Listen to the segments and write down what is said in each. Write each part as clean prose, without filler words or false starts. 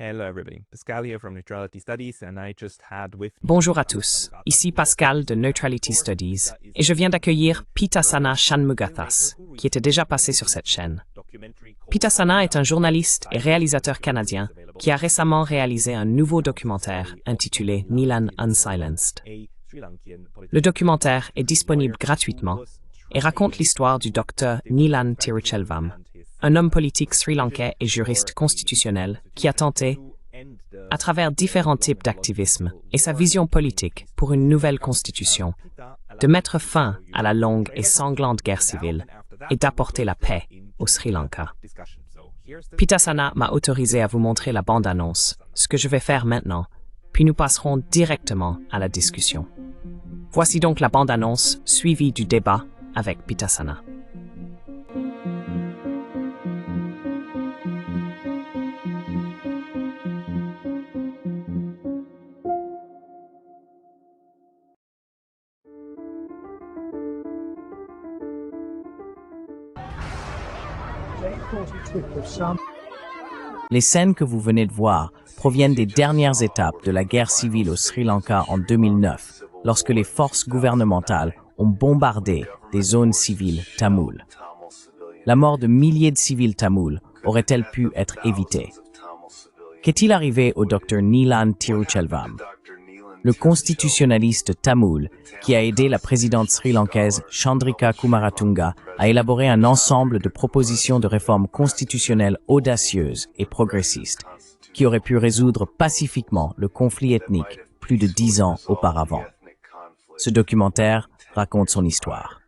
Hello everybody, Pascal here from Neutrality Studies and I just had with Bonjour à tous, ici Pascal de Neutrality Studies et je viens d'accueillir Pitasana Shanmugathas, qui était déjà passé sur cette chaîne. Pitasana est un journaliste et réalisateur canadien qui a récemment réalisé un nouveau documentaire intitulé Nilan Unsilenced. Le documentaire est disponible gratuitement et raconte l'histoire du docteur Nilan Tiruchelvam, un homme politique sri-lankais et juriste constitutionnel qui a tenté, à travers différents types d'activisme et sa vision politique pour une nouvelle constitution, de mettre fin à la longue et sanglante guerre civile et d'apporter la paix au Sri Lanka. Pitasana m'a autorisé à vous montrer la bande-annonce, ce que je vais faire maintenant, puis nous passerons directement à la discussion. Voici donc la bande-annonce suivie du débat avec Pitasana. Les scènes que vous venez de voir proviennent des dernières étapes de la guerre civile au Sri Lanka en 2009, lorsque les forces gouvernementales ont bombardé des zones civiles tamoules. La mort de milliers de civils tamouls aurait-elle pu être évitée? Qu'est-il arrivé au Dr Nilan Tiruchelvam, le constitutionnaliste tamoul qui a aidé la présidente sri-lankaise Chandrika Kumaratunga à élaborer un ensemble de propositions de réformes constitutionnelles audacieuses et progressistes qui auraient pu résoudre pacifiquement le conflit ethnique plus de 10 ans auparavant? Ce documentaire raconte son histoire.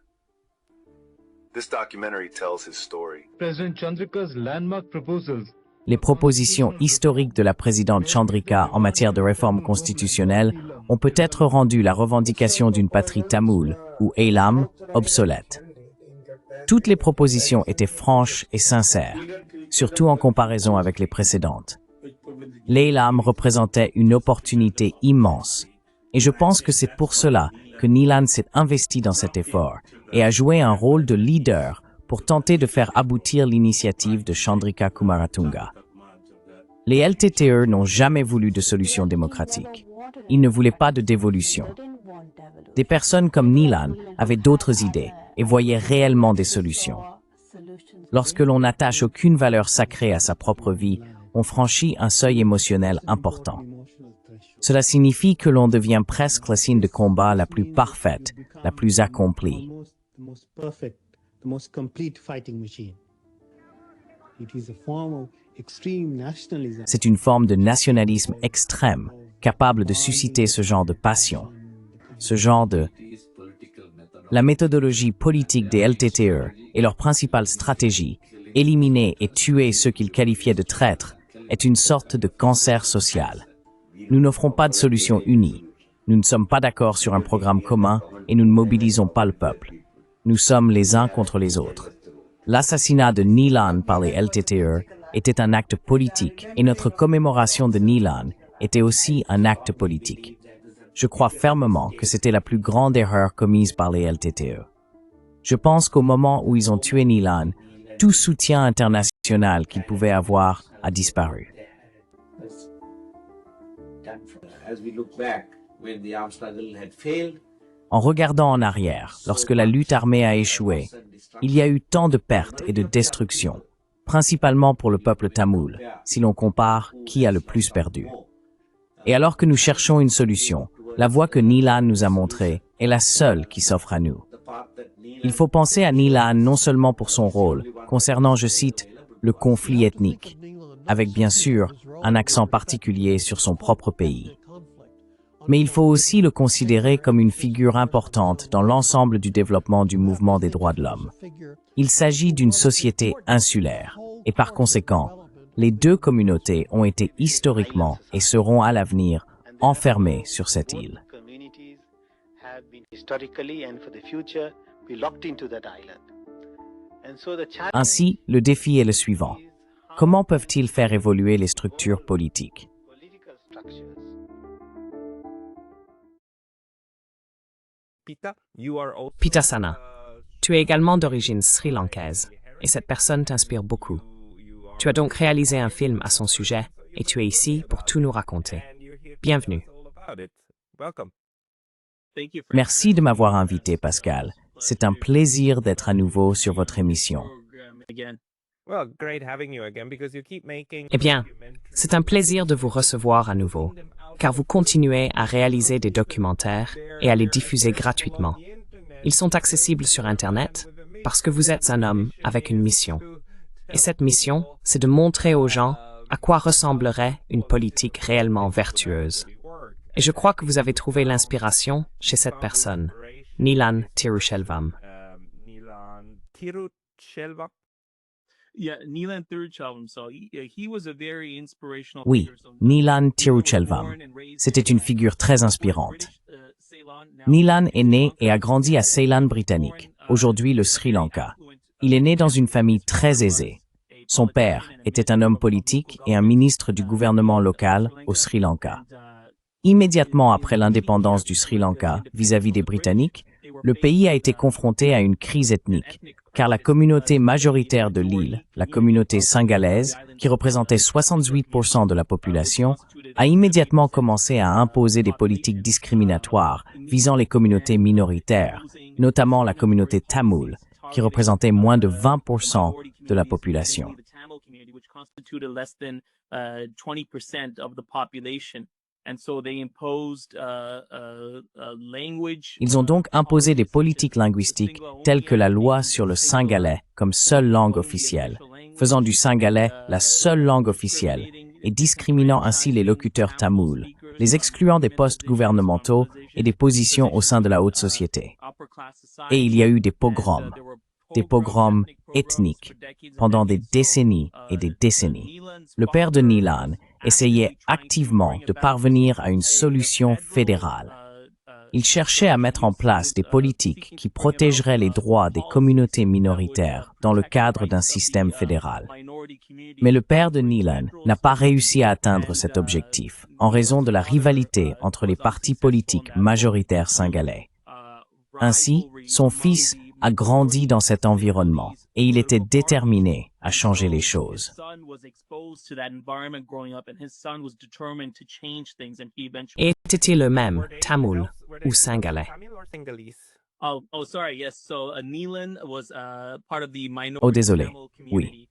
President Chandrika's landmark proposals. Les propositions historiques de la présidente Chandrika en matière de réforme constitutionnelle ont peut-être rendu la revendication d'une patrie tamoule, ou Eilam, obsolète. Toutes les propositions étaient franches et sincères, surtout en comparaison avec les précédentes. L'Eilam représentait une opportunité immense, et je pense que c'est pour cela que Nilan s'est investi dans cet effort et a joué un rôle de leader pour tenter de faire aboutir l'initiative de Chandrika Kumaratunga. Les LTTE n'ont jamais voulu de solution démocratique. Ils ne voulaient pas de dévolution. Des personnes comme Nilan avaient d'autres idées et voyaient réellement des solutions. Lorsque l'on n'attache aucune valeur sacrée à sa propre vie, on franchit un seuil émotionnel important. Cela signifie que l'on devient presque la signe de combat la plus parfaite, la plus accomplie. The most complete fighting machine. It is a form of extreme nationalism. C'est une forme de nationalisme extrême, capable de susciter ce genre de passion, ce genre de... La méthodologie politique des LTTE et leur principale stratégie, éliminer et tuer ceux qu'ils qualifiaient de traîtres, est une sorte de cancer social. Nous n'offrons pas de solution unie. Nous ne sommes pas d'accord sur un programme commun et nous ne mobilisons pas le peuple. Nous sommes les uns contre les autres. L'assassinat de Nilan par les LTTE était un acte politique et notre commémoration de Nilan était aussi un acte politique. Je crois fermement que c'était la plus grande erreur commise par les LTTE. Je pense qu'au moment où ils ont tué Nilan, tout soutien international qu'ils pouvaient avoir a disparu. En regardant en arrière, lorsque la lutte armée a échoué, il y a eu tant de pertes et de destruction, principalement pour le peuple tamoul, si l'on compare qui a le plus perdu. Et alors que nous cherchons une solution, la voie que Nilan nous a montrée est la seule qui s'offre à nous. Il faut penser à Nilan non seulement pour son rôle, concernant, je cite, le conflit ethnique, avec bien sûr un accent particulier sur son propre pays. Mais il faut aussi le considérer comme une figure importante dans l'ensemble du développement du mouvement des droits de l'homme. Il s'agit d'une société insulaire, et par conséquent, les deux communautés ont été historiquement et seront à l'avenir enfermées sur cette île. Ainsi, le défi est le suivant. Comment peuvent-ils faire évoluer les structures politiques? Pitasana, tu es également d'origine sri-lankaise, et cette personne t'inspire beaucoup. Tu as donc réalisé un film à son sujet, et tu es ici pour tout nous raconter. Bienvenue. Merci de m'avoir invité, Pascal. C'est un plaisir d'être à nouveau sur votre émission. Eh bien, c'est un plaisir de vous recevoir à nouveau, car vous continuez à réaliser des documentaires et à les diffuser gratuitement. Ils sont accessibles sur Internet parce que vous êtes un homme avec une mission. Et cette mission, c'est de montrer aux gens à quoi ressemblerait une politique réellement vertueuse. Et je crois que vous avez trouvé l'inspiration chez cette personne, Nilan Tiruchelvam. Oui, Nilan Tiruchelvam. C'était une figure très inspirante. Nilan est né et a grandi à Ceylan britannique, aujourd'hui le Sri Lanka. Il est né dans une famille très aisée. Son père était un homme politique et un ministre du gouvernement local au Sri Lanka. Immédiatement après l'indépendance du Sri Lanka vis-à-vis des Britanniques, le pays a été confronté à une crise ethnique, car la communauté majoritaire de l'île, la communauté singalaise, qui représentait 78% de la population, a immédiatement commencé à imposer des politiques discriminatoires visant les communautés minoritaires, notamment la communauté tamoule, qui représentait moins de 20% de la population. Ils ont donc imposé des politiques linguistiques telles que la loi sur le singalais comme seule langue officielle, faisant du singalais la seule langue officielle et discriminant ainsi les locuteurs tamouls, les excluant des postes gouvernementaux et des positions au sein de la haute société. Et il y a eu des pogroms ethniques pendant des décennies et des décennies. Le père de Nilan essayait activement de parvenir à une solution fédérale. Il cherchait à mettre en place des politiques qui protégeraient les droits des communautés minoritaires dans le cadre d'un système fédéral. Mais le père de Nilan n'a pas réussi à atteindre cet objectif en raison de la rivalité entre les partis politiques majoritaires singalais. Ainsi, son fils a grandi dans cet environnement et il était déterminé à changer les choses. Et était-il le même, tamoul ou singalais? Oh, désolé. Oui.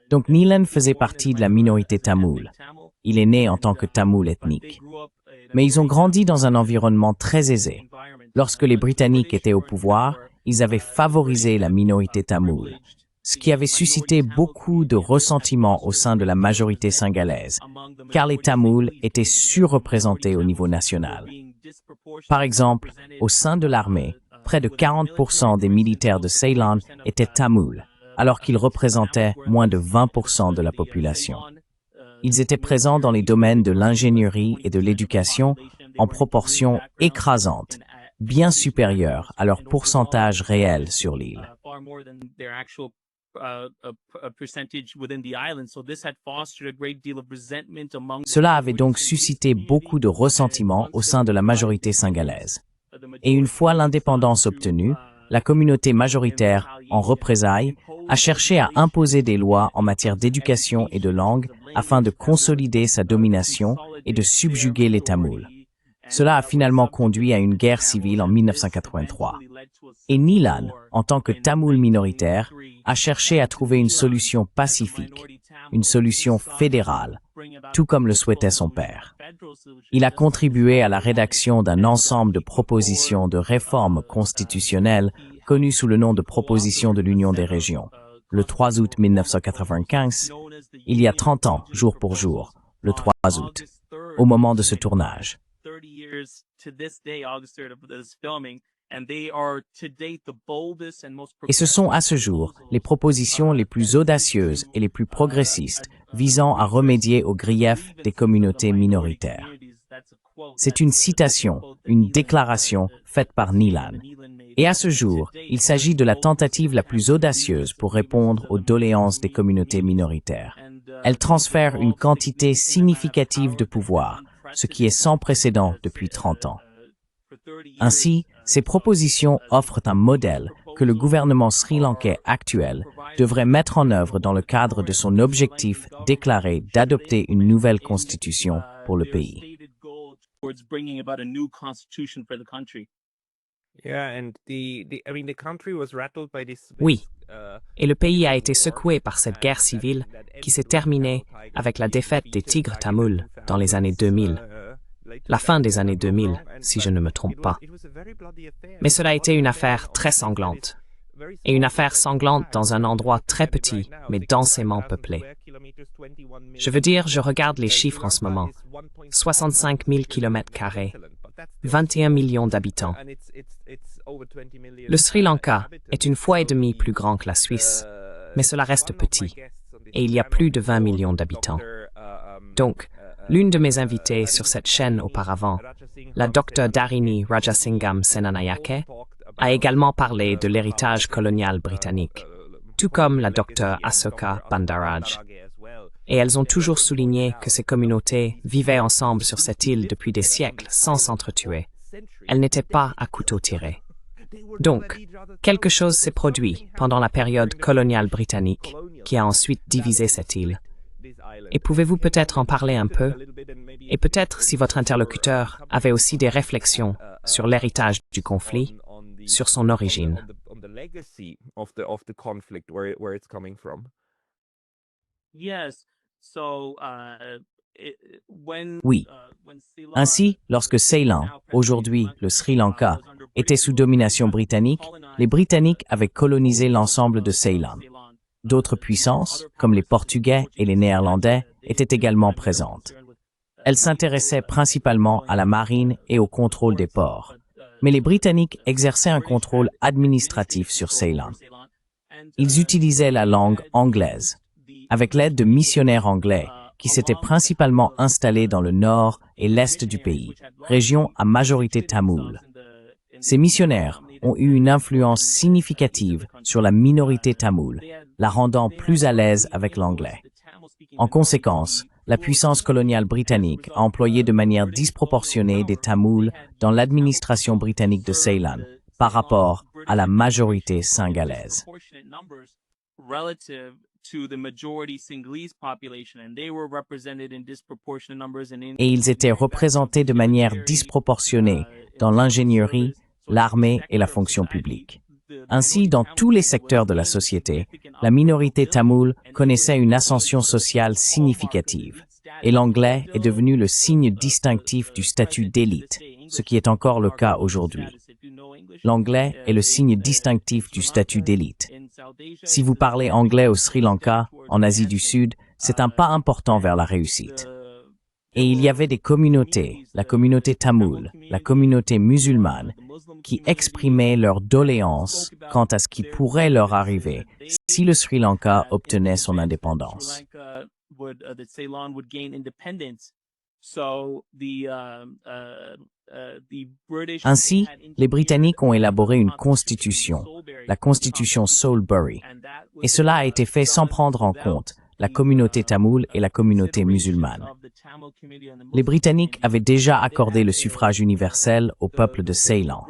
Donc Nilan faisait partie de la minorité tamoule. Il est né en tant que tamoul ethnique. Mais ils ont grandi dans un environnement très aisé. Lorsque les Britanniques étaient au pouvoir, ils avaient favorisé la minorité tamoule, ce qui avait suscité beaucoup de ressentiment au sein de la majorité singalaise, car les Tamouls étaient surreprésentés au niveau national. Par exemple, au sein de l'armée, près de 40% des militaires de Ceylan étaient Tamouls, alors qu'ils représentaient moins de 20% de la population. Ils étaient présents dans les domaines de l'ingénierie et de l'éducation en proportion écrasante, bien supérieure à leur pourcentage réel sur l'île. Cela avait donc suscité beaucoup de ressentiment au sein de la majorité singalaise. Et une fois l'indépendance obtenue, la communauté majoritaire, en représailles, a cherché à imposer des lois en matière d'éducation et de langue afin de consolider sa domination et de subjuguer les Tamouls. Cela a finalement conduit à une guerre civile en 1983. Et Nilan, en tant que tamoul minoritaire, a cherché à trouver une solution pacifique, une solution fédérale, tout comme le souhaitait son père. Il a contribué à la rédaction d'un ensemble de propositions de réforme constitutionnelle connues sous le nom de Proposition de l'Union des régions. Le 3 août 1995, il y a 30 ans, jour pour jour, le 3 août, au moment de ce tournage. Et ce sont à ce jour les propositions les plus audacieuses et les plus progressistes visant à remédier aux griefs des communautés minoritaires. C'est une citation, une déclaration faite par Nilan. Et à ce jour, il s'agit de la tentative la plus audacieuse pour répondre aux doléances des communautés minoritaires. Elle transfère une quantité significative de pouvoir, ce qui est sans précédent depuis 30 ans. Ainsi, ces propositions offrent un modèle que le gouvernement sri-lankais actuel devrait mettre en œuvre dans le cadre de son objectif déclaré d'adopter une nouvelle constitution pour le pays. Oui, et le pays a été secoué par cette guerre civile qui s'est terminée avec la défaite des Tigres tamouls dans les années 2000. La fin des années 2000, si je ne me trompe pas. Mais cela a été une affaire très sanglante. Et une affaire sanglante dans un endroit très petit, mais densément peuplé. Je veux dire, je regarde les chiffres en ce moment. 65 000 km², 21 millions d'habitants. Le Sri Lanka est une fois et demie plus grand que la Suisse, mais cela reste petit. Et il y a plus de 20 millions d'habitants. Donc, l'une de mes invitées sur cette chaîne auparavant, la Dr Dharini Rajasingam Senanayake, a également parlé de l'héritage colonial britannique, tout comme la Dr Asoka Bandaraj. Et elles ont toujours souligné que ces communautés vivaient ensemble sur cette île depuis des siècles sans s'entretuer. Elles n'étaient pas à couteau tiré. Donc, quelque chose s'est produit pendant la période coloniale britannique qui a ensuite divisé cette île. Et pouvez-vous peut-être en parler un peu? Et peut-être si votre interlocuteur avait aussi des réflexions sur l'héritage du conflit, sur son origine. Oui. Ainsi, lorsque Ceylan, aujourd'hui le Sri Lanka, était sous domination britannique, les Britanniques avaient colonisé l'ensemble de Ceylan. D'autres puissances, comme les Portugais et les Néerlandais, étaient également présentes. Elles s'intéressaient principalement à la marine et au contrôle des ports. Mais les Britanniques exerçaient un contrôle administratif sur Ceylan. Ils utilisaient la langue anglaise, avec l'aide de missionnaires anglais qui s'étaient principalement installés dans le nord et l'est du pays, région à majorité tamoule. Ces missionnaires ont eu une influence significative sur la minorité tamoule, la rendant plus à l'aise avec l'anglais. En conséquence, la puissance coloniale britannique a employé de manière disproportionnée des Tamouls dans l'administration britannique de Ceylan par rapport à la majorité singalaise. Et ils étaient représentés de manière disproportionnée dans l'ingénierie, l'armée et la fonction publique. Ainsi, dans tous les secteurs de la société, la minorité tamoule connaissait une ascension sociale significative, et l'anglais est devenu le signe distinctif du statut d'élite, ce qui est encore le cas aujourd'hui. L'anglais est le signe distinctif du statut d'élite. Si vous parlez anglais au Sri Lanka, en Asie du Sud, c'est un pas important vers la réussite. Et il y avait des communautés, la communauté tamoule, la communauté musulmane, qui exprimaient leur doléance quant à ce qui pourrait leur arriver si le Sri Lanka obtenait son indépendance. Ainsi, les Britanniques ont élaboré une constitution, la constitution Salisbury, et cela a été fait sans prendre en compte la communauté tamoule et la communauté musulmane. Les Britanniques avaient déjà accordé le suffrage universel au peuple de Ceylan.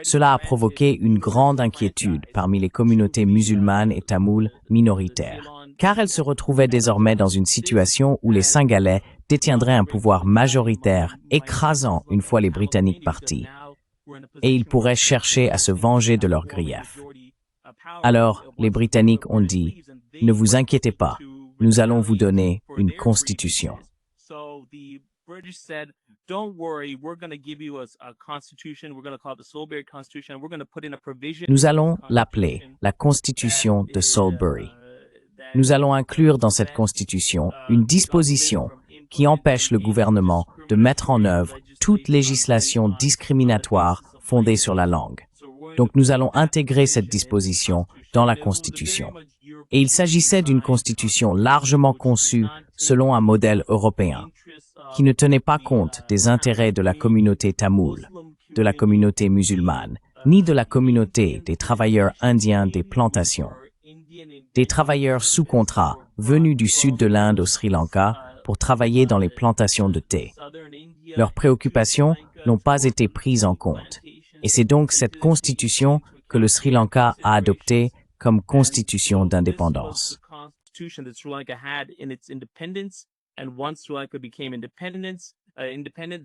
Cela a provoqué une grande inquiétude parmi les communautés musulmanes et tamoules minoritaires, car elles se retrouvaient désormais dans une situation où les Singalais détiendraient un pouvoir majoritaire écrasant une fois les Britanniques partis, et ils pourraient chercher à se venger de leurs griefs. Alors, les Britanniques ont dit, « Ne vous inquiétez pas, nous allons vous donner une constitution. » Nous allons l'appeler la Constitution de Salisbury. Nous allons inclure dans cette constitution une disposition qui empêche le gouvernement de mettre en œuvre toute législation discriminatoire fondée sur la langue. Donc nous allons intégrer cette disposition dans la Constitution. Et il s'agissait d'une constitution largement conçue selon un modèle européen, qui ne tenait pas compte des intérêts de la communauté tamoule, de la communauté musulmane, ni de la communauté des travailleurs indiens des plantations. Des travailleurs sous contrat venus du sud de l'Inde au Sri Lanka pour travailler dans les plantations de thé. Leurs préoccupations n'ont pas été prises en compte. Et c'est donc cette constitution que le Sri Lanka a adoptée comme constitution d'indépendance.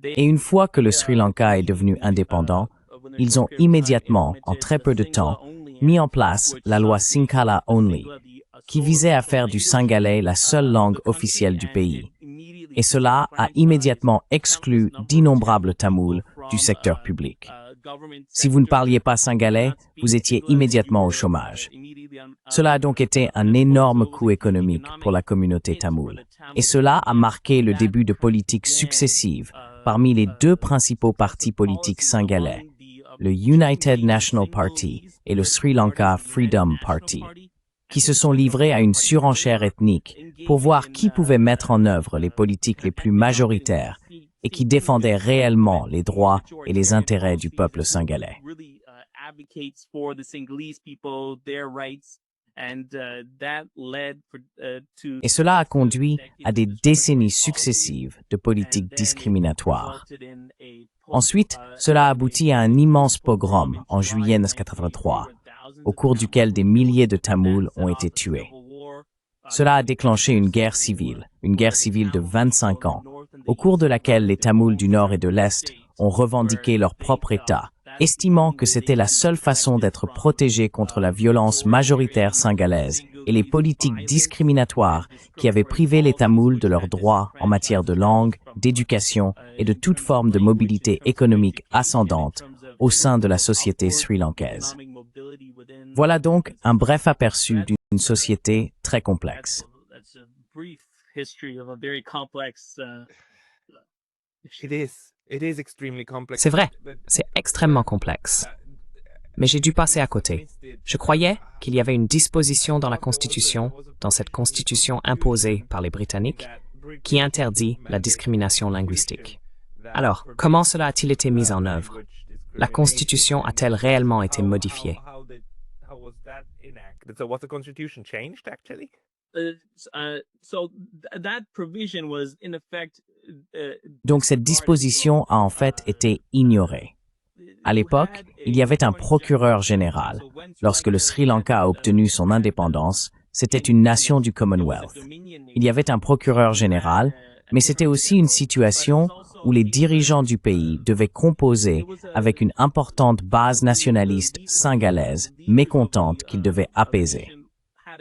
Et une fois que le Sri Lanka est devenu indépendant, ils ont immédiatement, en très peu de temps, mis en place la loi Sinhala Only, qui visait à faire du singalais la seule langue officielle du pays. Et cela a immédiatement exclu d'innombrables Tamouls du secteur public. Si vous ne parliez pas singalais, vous étiez immédiatement au chômage. Cela a donc été un énorme coup économique pour la communauté tamoule. Et cela a marqué le début de politiques successives parmi les deux principaux partis politiques singalais, le United National Party et le Sri Lanka Freedom Party, qui se sont livrés à une surenchère ethnique pour voir qui pouvait mettre en œuvre les politiques les plus majoritaires et qui défendaient réellement les droits et les intérêts du peuple singalais. Et cela a conduit à des décennies successives de politiques discriminatoires. Ensuite, cela a abouti à un immense pogrom en juillet 1983, au cours duquel des milliers de Tamouls ont été tués. Cela a déclenché une guerre civile de 25 ans, au cours de laquelle les Tamouls du Nord et de l'Est ont revendiqué leur propre État, estimant que c'était la seule façon d'être protégés contre la violence majoritaire singalaise et les politiques discriminatoires qui avaient privé les Tamouls de leurs droits en matière de langue, d'éducation et de toute forme de mobilité économique ascendante au sein de la société sri-lankaise. Voilà donc un bref aperçu d'une société très complexe. C'est vrai, c'est extrêmement complexe. Mais j'ai dû passer à côté. Je croyais qu'il y avait une disposition dans la Constitution, dans cette Constitution imposée par les Britanniques, qui interdit la discrimination linguistique. Alors, comment cela a-t-il été mis en œuvre? La Constitution a-t-elle réellement été modifiée? Donc cette disposition a en fait été ignorée. À l'époque, il y avait un procureur général. Lorsque le Sri Lanka a obtenu son indépendance, c'était une nation du Commonwealth. Il y avait un procureur général, mais c'était aussi une situation où les dirigeants du pays devaient composer avec une importante base nationaliste singalaise, mécontente qu'ils devaient apaiser.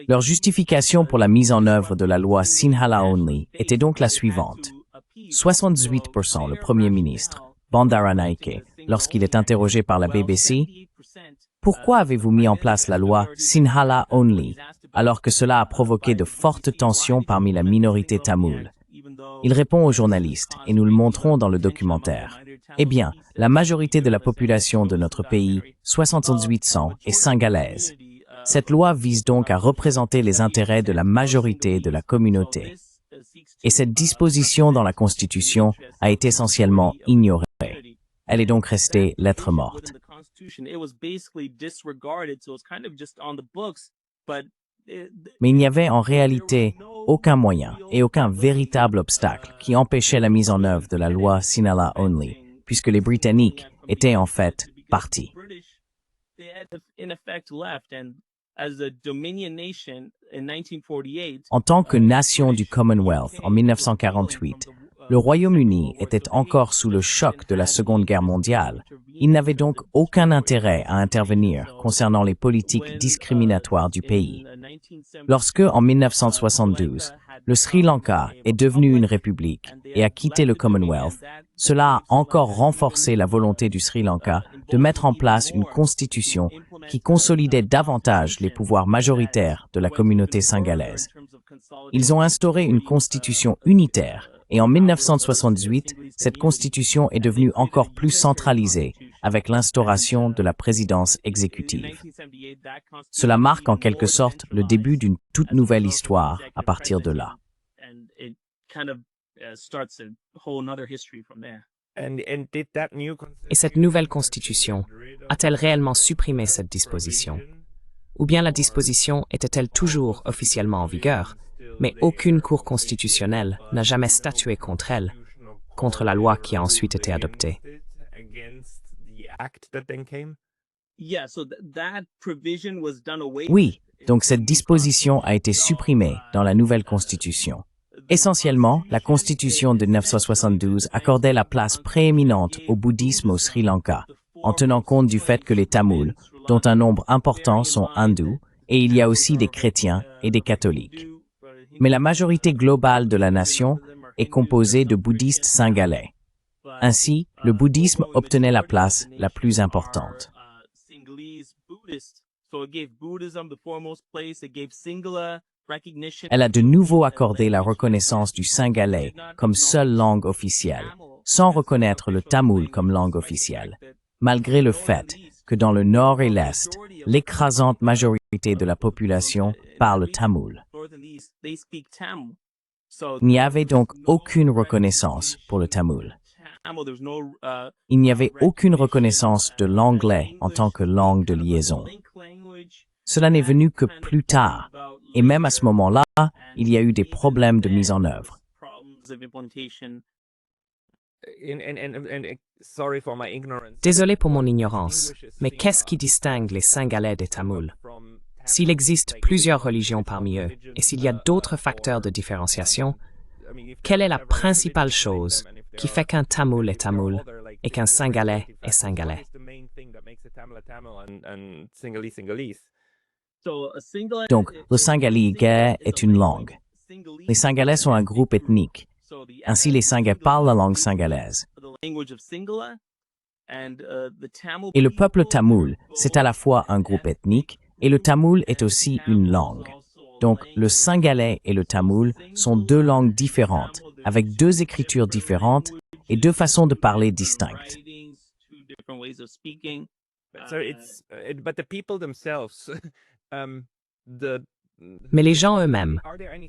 Leur justification pour la mise en œuvre de la loi Sinhala Only était donc la suivante. 78%, le Premier ministre, Bandaranaike, lorsqu'il est interrogé par la BBC, « Pourquoi avez-vous mis en place la loi Sinhala Only alors que cela a provoqué de fortes tensions parmi la minorité tamoule ?» Il répond aux journalistes, et nous le montrons dans le documentaire. Eh bien, la majorité de la population de notre pays, 78% est singalaise. Cette loi vise donc à représenter les intérêts de la majorité de la communauté. Et cette disposition dans la Constitution a été essentiellement ignorée. Elle est donc restée lettre morte. Mais il n'y avait en réalité aucun moyen et aucun véritable obstacle qui empêchait la mise en œuvre de la loi Sinhala Only, puisque les Britanniques étaient en fait partis. En tant que nation du Commonwealth en 1948, le Royaume-Uni était encore sous le choc de la Seconde Guerre mondiale. Il n'avait donc aucun intérêt à intervenir concernant les politiques discriminatoires du pays. Lorsque, en 1972, le Sri Lanka est devenu une république et a quitté le Commonwealth, cela a encore renforcé la volonté du Sri Lanka de mettre en place une constitution qui consolidait davantage les pouvoirs majoritaires de la communauté singalaise. Ils ont instauré une constitution unitaire et en 1978, cette constitution est devenue encore plus centralisée avec l'instauration de la présidence exécutive. Cela marque en quelque sorte le début d'une toute nouvelle histoire à partir de là. Et cette nouvelle constitution a-t-elle réellement supprimé cette disposition? Ou bien la disposition était-elle toujours officiellement en vigueur, mais aucune cour constitutionnelle n'a jamais statué contre elle, contre la loi qui a ensuite été adoptée? Oui, donc cette disposition a été supprimée dans la nouvelle Constitution. Essentiellement, la Constitution de 1972 accordait la place prééminente au bouddhisme au Sri Lanka, en tenant compte du fait que les Tamouls, dont un nombre important sont hindous, et il y a aussi des chrétiens et des catholiques. Mais la majorité globale de la nation est composée de bouddhistes singalais. Ainsi, le bouddhisme obtenait la place la plus importante. Elle a de nouveau accordé la reconnaissance du singalais comme seule langue officielle, sans reconnaître le tamoul comme langue officielle, malgré le fait que dans le nord et l'est, l'écrasante majorité de la population parle tamoul. Il n'y avait donc aucune reconnaissance pour le tamoul. Il n'y avait aucune reconnaissance de l'anglais en tant que langue de liaison. Cela n'est venu que plus tard, et même à ce moment-là, il y a eu des problèmes de mise en œuvre. Désolé pour mon ignorance, mais qu'est-ce qui distingue les Singalais des Tamouls? S'il existe plusieurs religions parmi eux, et s'il y a d'autres facteurs de différenciation, quelle est la principale chose qui fait qu'un Tamoul est Tamoul et qu'un Singalais est Singalais? Donc, le singalais est une langue. Les Singalais sont un groupe ethnique. Ainsi, les Singais parlent la langue singalaise. Et le peuple tamoul, c'est à la fois un groupe ethnique et le tamoul est aussi une langue. Donc, le singalais et le tamoul sont deux langues différentes, avec deux écritures différentes et deux façons de parler distinctes. Mais les gens eux-mêmes,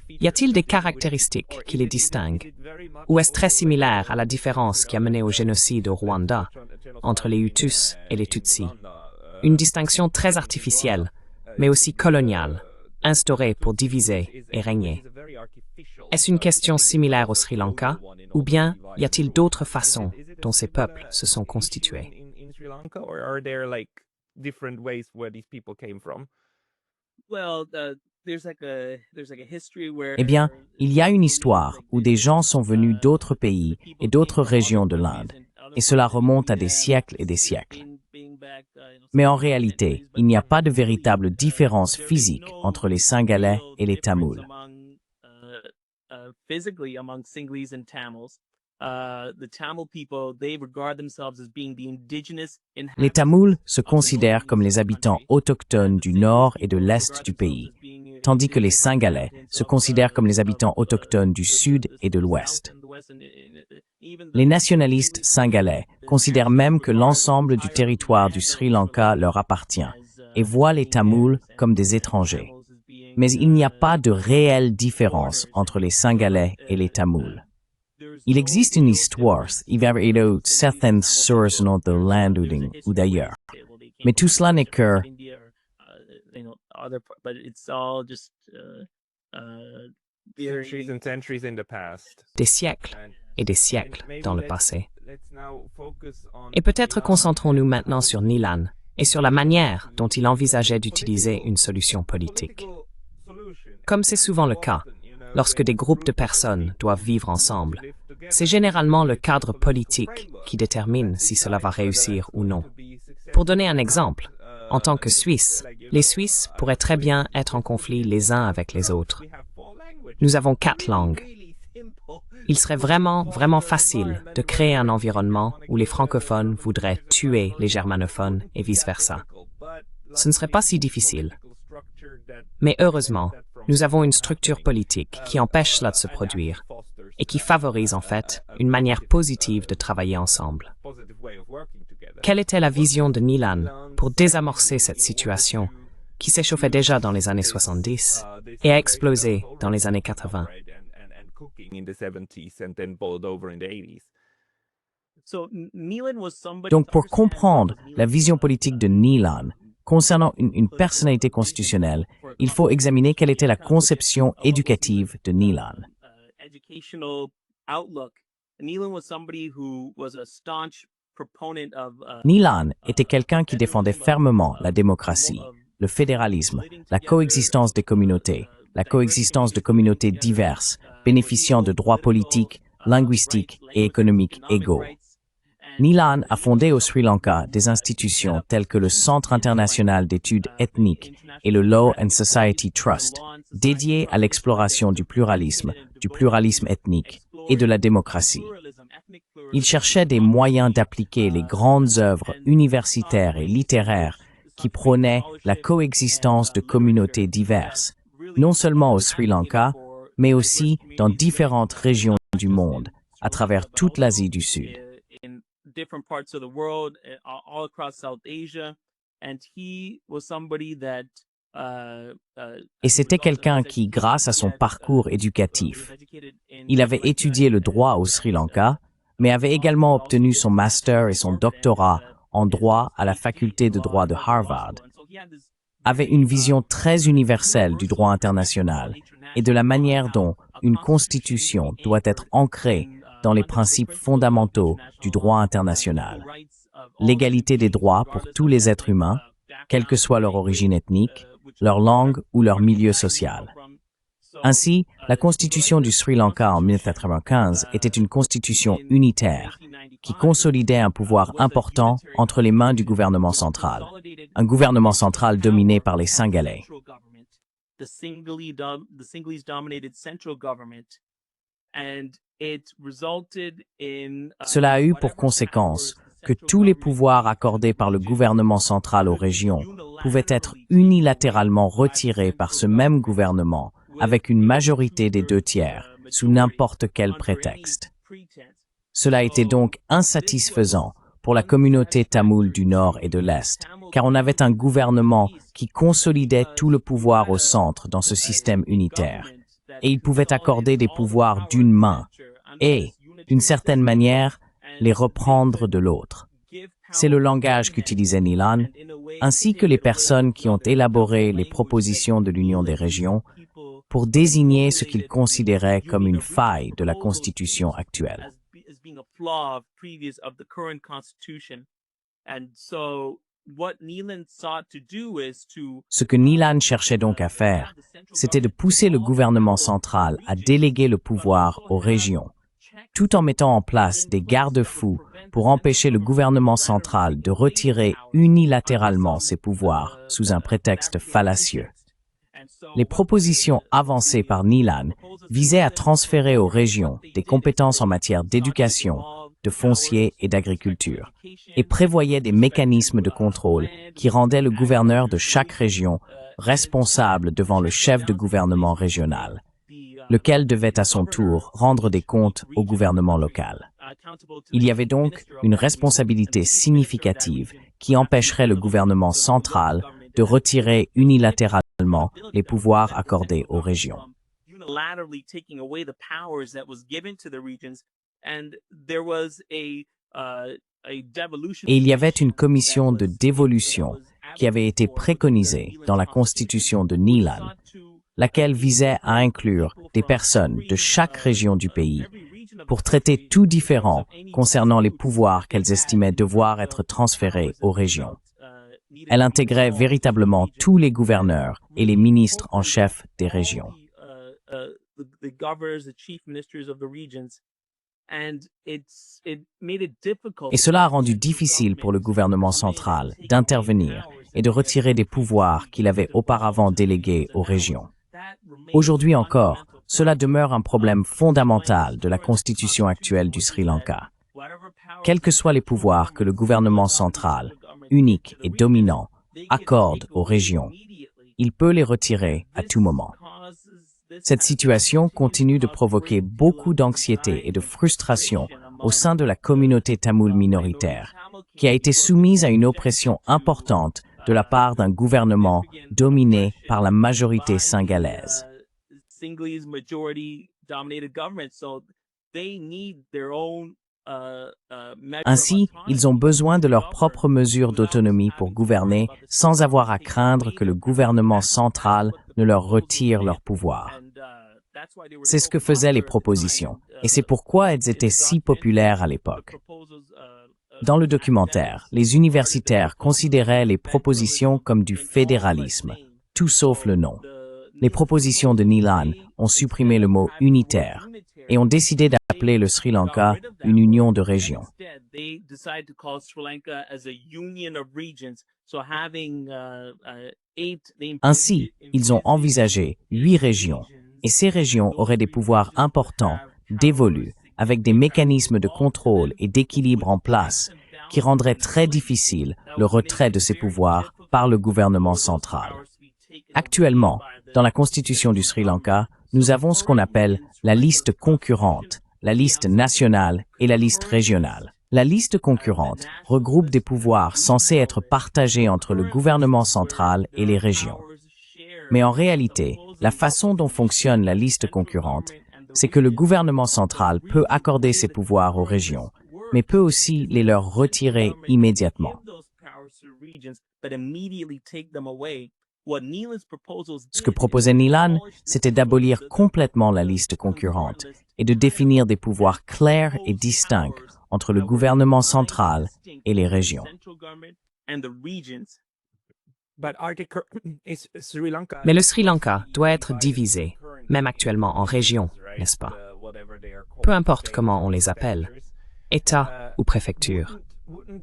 y a-t-il des caractéristiques qui les distinguent? Ou est-ce très similaire à la différence qui a mené au génocide au Rwanda entre les Hutus et les Tutsis? Une distinction très artificielle, mais aussi coloniale, instaurée pour diviser et régner. Est-ce une question similaire au Sri Lanka, ou bien y a-t-il d'autres façons dont ces peuples se sont constitués? Eh bien, il y a une histoire où des gens sont venus d'autres pays et d'autres régions de l'Inde, et cela remonte à des siècles et des siècles. Mais en réalité, il n'y a pas de véritable différence physique entre les Singalais et les Tamouls. Les Tamouls se considèrent comme les habitants autochtones du nord et de l'est du pays, tandis que les Singalais se considèrent comme les habitants autochtones du sud et de l'ouest. Les nationalistes singalais considèrent même que l'ensemble du territoire du Sri Lanka leur appartient et voient les Tamouls comme des étrangers. Mais il n'y a pas de réelle différence entre les Singalais et les Tamouls. Il existe une histoire, certaines sources de l'Inde ou d'ailleurs. Mais tout cela n'est que des siècles et des siècles dans le passé. Et peut-être concentrons-nous maintenant sur Nilan et sur la manière dont il envisageait d'utiliser une solution politique. Comme c'est souvent le cas, lorsque des groupes de personnes doivent vivre ensemble, c'est généralement le cadre politique qui détermine si cela va réussir ou non. Pour donner un exemple, en tant que Suisses, les Suisses pourraient très bien être en conflit les uns avec les autres. Nous avons 4 langues. Il serait vraiment facile de créer un environnement où les francophones voudraient tuer les germanophones et vice-versa. Ce ne serait pas si difficile. Mais heureusement, nous avons une structure politique qui empêche cela de se produire et qui favorise en fait une manière positive de travailler ensemble. Quelle était la vision de Nilan pour désamorcer cette situation qui s'échauffait déjà dans les années 70 et a explosé dans les années 80? Donc pour comprendre la vision politique de Nilan concernant une personnalité constitutionnelle, il faut examiner quelle était la conception éducative de Nilan. Nilan était quelqu'un qui défendait fermement la démocratie, le fédéralisme, la coexistence des communautés, la coexistence de communautés diverses, bénéficiant de droits politiques, linguistiques et économiques égaux. Nilan a fondé au Sri Lanka des institutions telles que le Centre international d'études ethniques et le Law and Society Trust, dédiés à l'exploration du pluralisme ethnique et de la démocratie. Il cherchait des moyens d'appliquer les grandes œuvres universitaires et littéraires qui prônaient la coexistence de communautés diverses, non seulement au Sri Lanka, mais aussi dans différentes régions du monde, à travers toute l'Asie du Sud. Et c'était quelqu'un qui, grâce à son parcours éducatif, il avait étudié le droit au Sri Lanka, mais avait également obtenu son master et son doctorat en droit à la faculté de droit de Harvard, avait une vision très universelle du droit international et de la manière dont une constitution doit être ancrée dans les principes fondamentaux du droit international. L'égalité des droits pour tous les êtres humains, quelle que soit leur origine ethnique, leur langue ou leur milieu social. Ainsi, la constitution du Sri Lanka en 1995 était une constitution unitaire qui consolidait un pouvoir important entre les mains du gouvernement central, un gouvernement central dominé par les Singalais. Cela a eu pour conséquence que tous les pouvoirs accordés par le gouvernement central aux régions pouvaient être unilatéralement retirés par ce même gouvernement avec une majorité des 2/3, sous n'importe quel prétexte. Cela était donc insatisfaisant pour la communauté tamoule du Nord et de l'Est, car on avait un gouvernement qui consolidait tout le pouvoir au centre dans ce système unitaire, et il pouvait accorder des pouvoirs d'une main et, d'une certaine manière, les reprendre de l'autre. C'est le langage qu'utilisait Nilan, ainsi que les personnes qui ont élaboré les propositions de l'Union des régions pour désigner ce qu'ils considéraient comme une faille de la Constitution actuelle. Ce que Nilan cherchait donc à faire, c'était de pousser le gouvernement central à déléguer le pouvoir aux régions, tout en mettant en place des garde-fous pour empêcher le gouvernement central de retirer unilatéralement ses pouvoirs sous un prétexte fallacieux. Les propositions avancées par Nilan visaient à transférer aux régions des compétences en matière d'éducation, de foncier et d'agriculture, et prévoyaient des mécanismes de contrôle qui rendaient le gouverneur de chaque région responsable devant le chef de gouvernement régional, lequel devait à son tour rendre des comptes au gouvernement local. Il y avait donc une responsabilité significative qui empêcherait le gouvernement central de retirer unilatéralement les pouvoirs accordés aux régions. Et il y avait une commission de dévolution qui avait été préconisée dans la constitution de Nilan, laquelle visait à inclure des personnes de chaque région du pays pour traiter tout différent concernant les pouvoirs qu'elles estimaient devoir être transférés aux régions. Elle intégrait véritablement tous les gouverneurs et les ministres en chef des régions. Et cela a rendu difficile pour le gouvernement central d'intervenir et de retirer des pouvoirs qu'il avait auparavant délégués aux régions. Aujourd'hui encore, cela demeure un problème fondamental de la constitution actuelle du Sri Lanka. Quels que soient les pouvoirs que le gouvernement central, unique et dominant, accorde aux régions, il peut les retirer à tout moment. Cette situation continue de provoquer beaucoup d'anxiété et de frustration au sein de la communauté tamoule minoritaire, qui a été soumise à une oppression importante de la part d'un gouvernement dominé par la majorité singalaise. Ainsi, ils ont besoin de leurs propres mesures d'autonomie pour gouverner sans avoir à craindre que le gouvernement central ne leur retire leur pouvoir. C'est ce que faisaient les propositions, et c'est pourquoi elles étaient si populaires à l'époque. Dans le documentaire, les universitaires considéraient les propositions comme du fédéralisme, tout sauf le nom. Les propositions de Neelan ont supprimé le mot unitaire et ont décidé d'appeler le Sri Lanka une union de régions. Ainsi, ils ont envisagé 8 régions, et ces régions auraient des pouvoirs importants, dévolus, avec des mécanismes de contrôle et d'équilibre en place qui rendraient très difficile le retrait de ces pouvoirs par le gouvernement central. Actuellement, dans la constitution du Sri Lanka, nous avons ce qu'on appelle la liste concurrente, la liste nationale et la liste régionale. La liste concurrente regroupe des pouvoirs censés être partagés entre le gouvernement central et les régions. Mais en réalité, la façon dont fonctionne la liste concurrente, c'est que le gouvernement central peut accorder ses pouvoirs aux régions, mais peut aussi les leur retirer immédiatement. Ce que proposait Neelan, c'était d'abolir complètement la liste concurrente et de définir des pouvoirs clairs et distincts entre le gouvernement central et les régions. Mais le Sri Lanka doit être divisé, même actuellement en régions, n'est-ce pas? Peu importe comment on les appelle, État ou préfecture.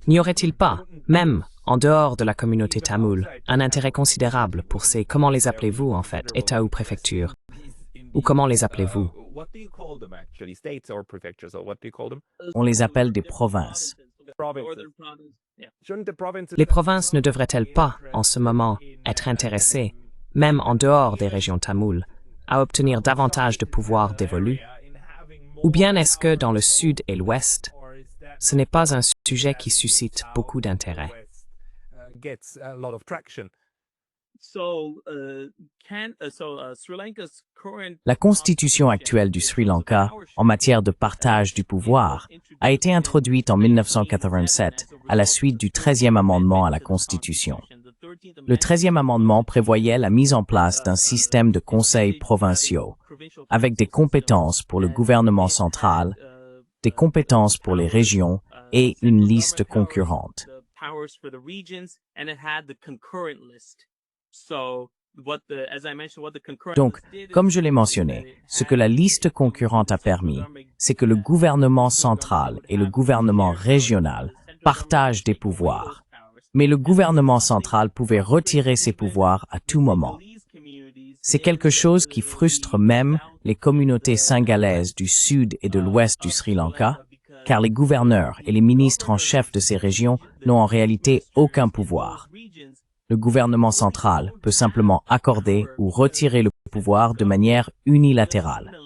N'y aurait-il pas, même en dehors de la communauté tamoule, un intérêt considérable pour ces, comment les appelez-vous en fait, État ou préfecture? Ou comment les appelez-vous? On les appelle des provinces. Les provinces ne devraient-elles pas, en ce moment, être intéressées, même en dehors des régions tamoules, à obtenir davantage de pouvoirs dévolus? Ou bien est-ce que, dans le sud et l'ouest, ce n'est pas un sujet qui suscite beaucoup d'intérêt? La constitution actuelle du Sri Lanka, en matière de partage du pouvoir, a été introduite en 1987 à la suite du 13e amendement à la Constitution. Le 13e amendement prévoyait la mise en place d'un système de conseils provinciaux, avec des compétences pour le gouvernement central, des compétences pour les régions et une liste concurrente. Donc, comme je l'ai mentionné, ce que la liste concurrente a permis, c'est que le gouvernement central et le gouvernement régional partagent des pouvoirs. Mais le gouvernement central pouvait retirer ses pouvoirs à tout moment. C'est quelque chose qui frustre même les communautés singalaises du sud et de l'ouest du Sri Lanka, car les gouverneurs et les ministres en chef de ces régions n'ont en réalité aucun pouvoir. Le gouvernement central peut simplement accorder ou retirer le pouvoir de manière unilatérale.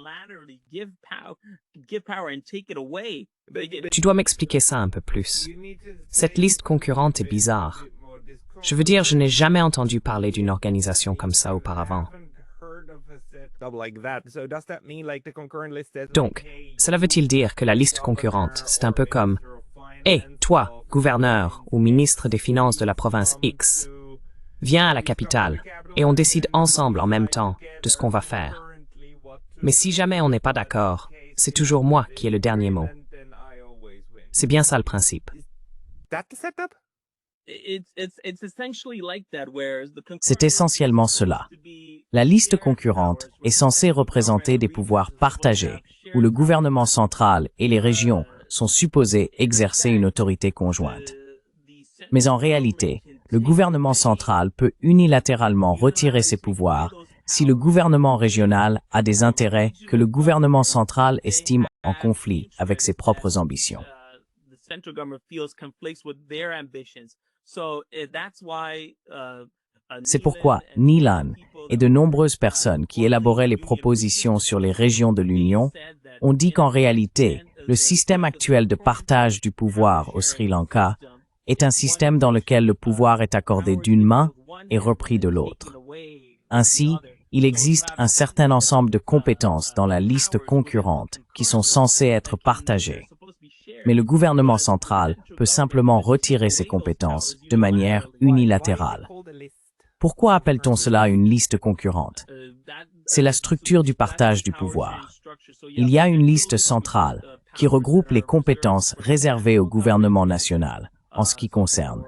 Tu dois m'expliquer ça un peu plus. Cette liste concurrente est bizarre. Je veux dire, je n'ai jamais entendu parler d'une organisation comme ça auparavant. Donc, cela veut-il dire que la liste concurrente, c'est un peu comme « Hé, toi, gouverneur ou ministre des Finances de la province X, viens à la capitale et on décide ensemble en même temps de ce qu'on va faire. Mais si jamais on n'est pas d'accord, c'est toujours moi qui ai le dernier mot. » C'est bien ça le principe. C'est essentiellement cela. La liste concurrente est censée représenter des pouvoirs partagés, où le gouvernement central et les régions sont supposés exercer une autorité conjointe. Mais en réalité, le gouvernement central peut unilatéralement retirer ses pouvoirs si le gouvernement régional a des intérêts que le gouvernement central estime en conflit avec ses propres ambitions. C'est pourquoi Neelan et de nombreuses personnes qui élaboraient les propositions sur les régions de l'Union ont dit qu'en réalité, le système actuel de partage du pouvoir au Sri Lanka est un système dans lequel le pouvoir est accordé d'une main et repris de l'autre. Ainsi, il existe un certain ensemble de compétences dans la liste concurrente qui sont censées être partagées. Mais le gouvernement central peut simplement retirer ces compétences de manière unilatérale. Pourquoi appelle-t-on cela une liste concurrente? C'est la structure du partage du pouvoir. Il y a une liste centrale, qui regroupe les compétences réservées au gouvernement national en ce qui concerne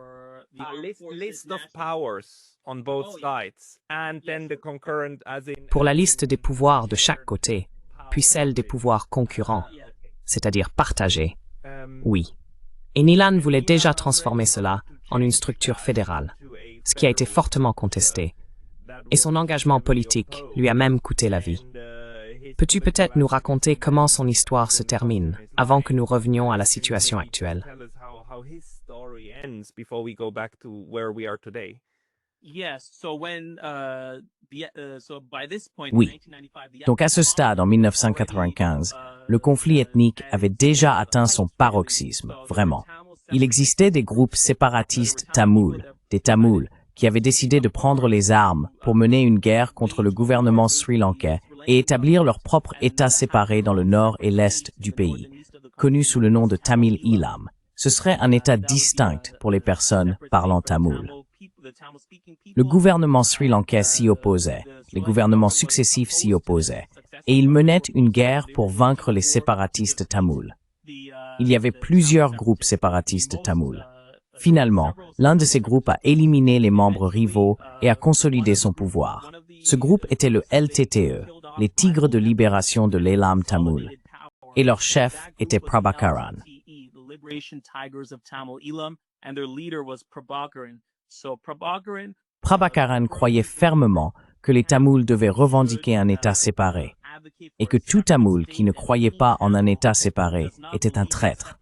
pour la liste des pouvoirs de chaque côté, puis celle des pouvoirs concurrents, c'est-à-dire partagés. Oui. Et Nilan voulait déjà transformer cela en une structure fédérale, ce qui a été fortement contesté. Et son engagement politique lui a même coûté la vie. Peux-tu peut-être nous raconter comment son histoire se termine, avant que nous revenions à la situation actuelle? Oui. Donc à ce stade, en 1995, le conflit ethnique avait déjà atteint son paroxysme, vraiment. Il existait des groupes séparatistes tamouls, des Tamouls, qui avaient décidé de prendre les armes pour mener une guerre contre le gouvernement sri-lankais et établir leur propre État séparé dans le nord et l'est du pays, connu sous le nom de Tamil Eelam. Ce serait un État distinct pour les personnes parlant tamoul. Le gouvernement sri-lankais s'y opposait, les gouvernements successifs s'y opposaient, et ils menaient une guerre pour vaincre les séparatistes tamouls. Il y avait plusieurs groupes séparatistes tamouls. Finalement, l'un de ces groupes a éliminé les membres rivaux et a consolidé son pouvoir. Ce groupe était le LTTE, les Tigres de libération de l'Elam tamoul, et leur chef était Prabhakaran. Prabhakaran croyait fermement que les Tamouls devaient revendiquer un État séparé, et que tout Tamoul qui ne croyait pas en un État séparé était un traître.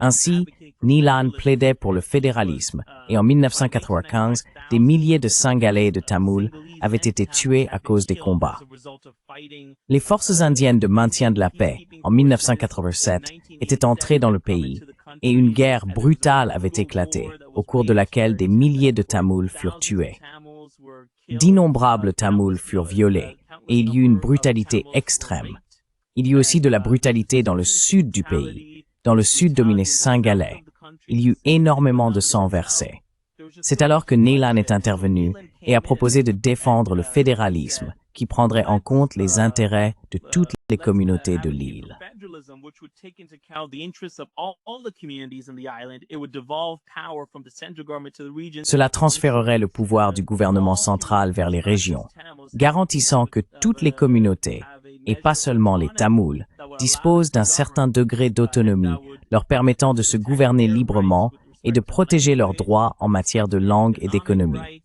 Ainsi, Nilan plaidait pour le fédéralisme et en 1995, des milliers de Singhalais et de Tamouls avaient été tués à cause des combats. Les forces indiennes de maintien de la paix, en 1987, étaient entrées dans le pays et une guerre brutale avait éclaté, au cours de laquelle des milliers de Tamouls furent tués. D'innombrables Tamouls furent violés et il y eut une brutalité extrême. Il y eut aussi de la brutalité dans le sud du pays, dans le sud dominé Singhalais. Il y eut énormément de sang versé. C'est alors que Nilan est intervenu et a proposé de défendre le fédéralisme qui prendrait en compte les intérêts de toutes les communautés de l'île. Cela transférerait le pouvoir du gouvernement central vers les régions, garantissant que toutes les communautés, et pas seulement les Tamouls, disposent d'un certain degré d'autonomie, leur permettant de se gouverner librement et de protéger leurs droits en matière de langue et d'économie.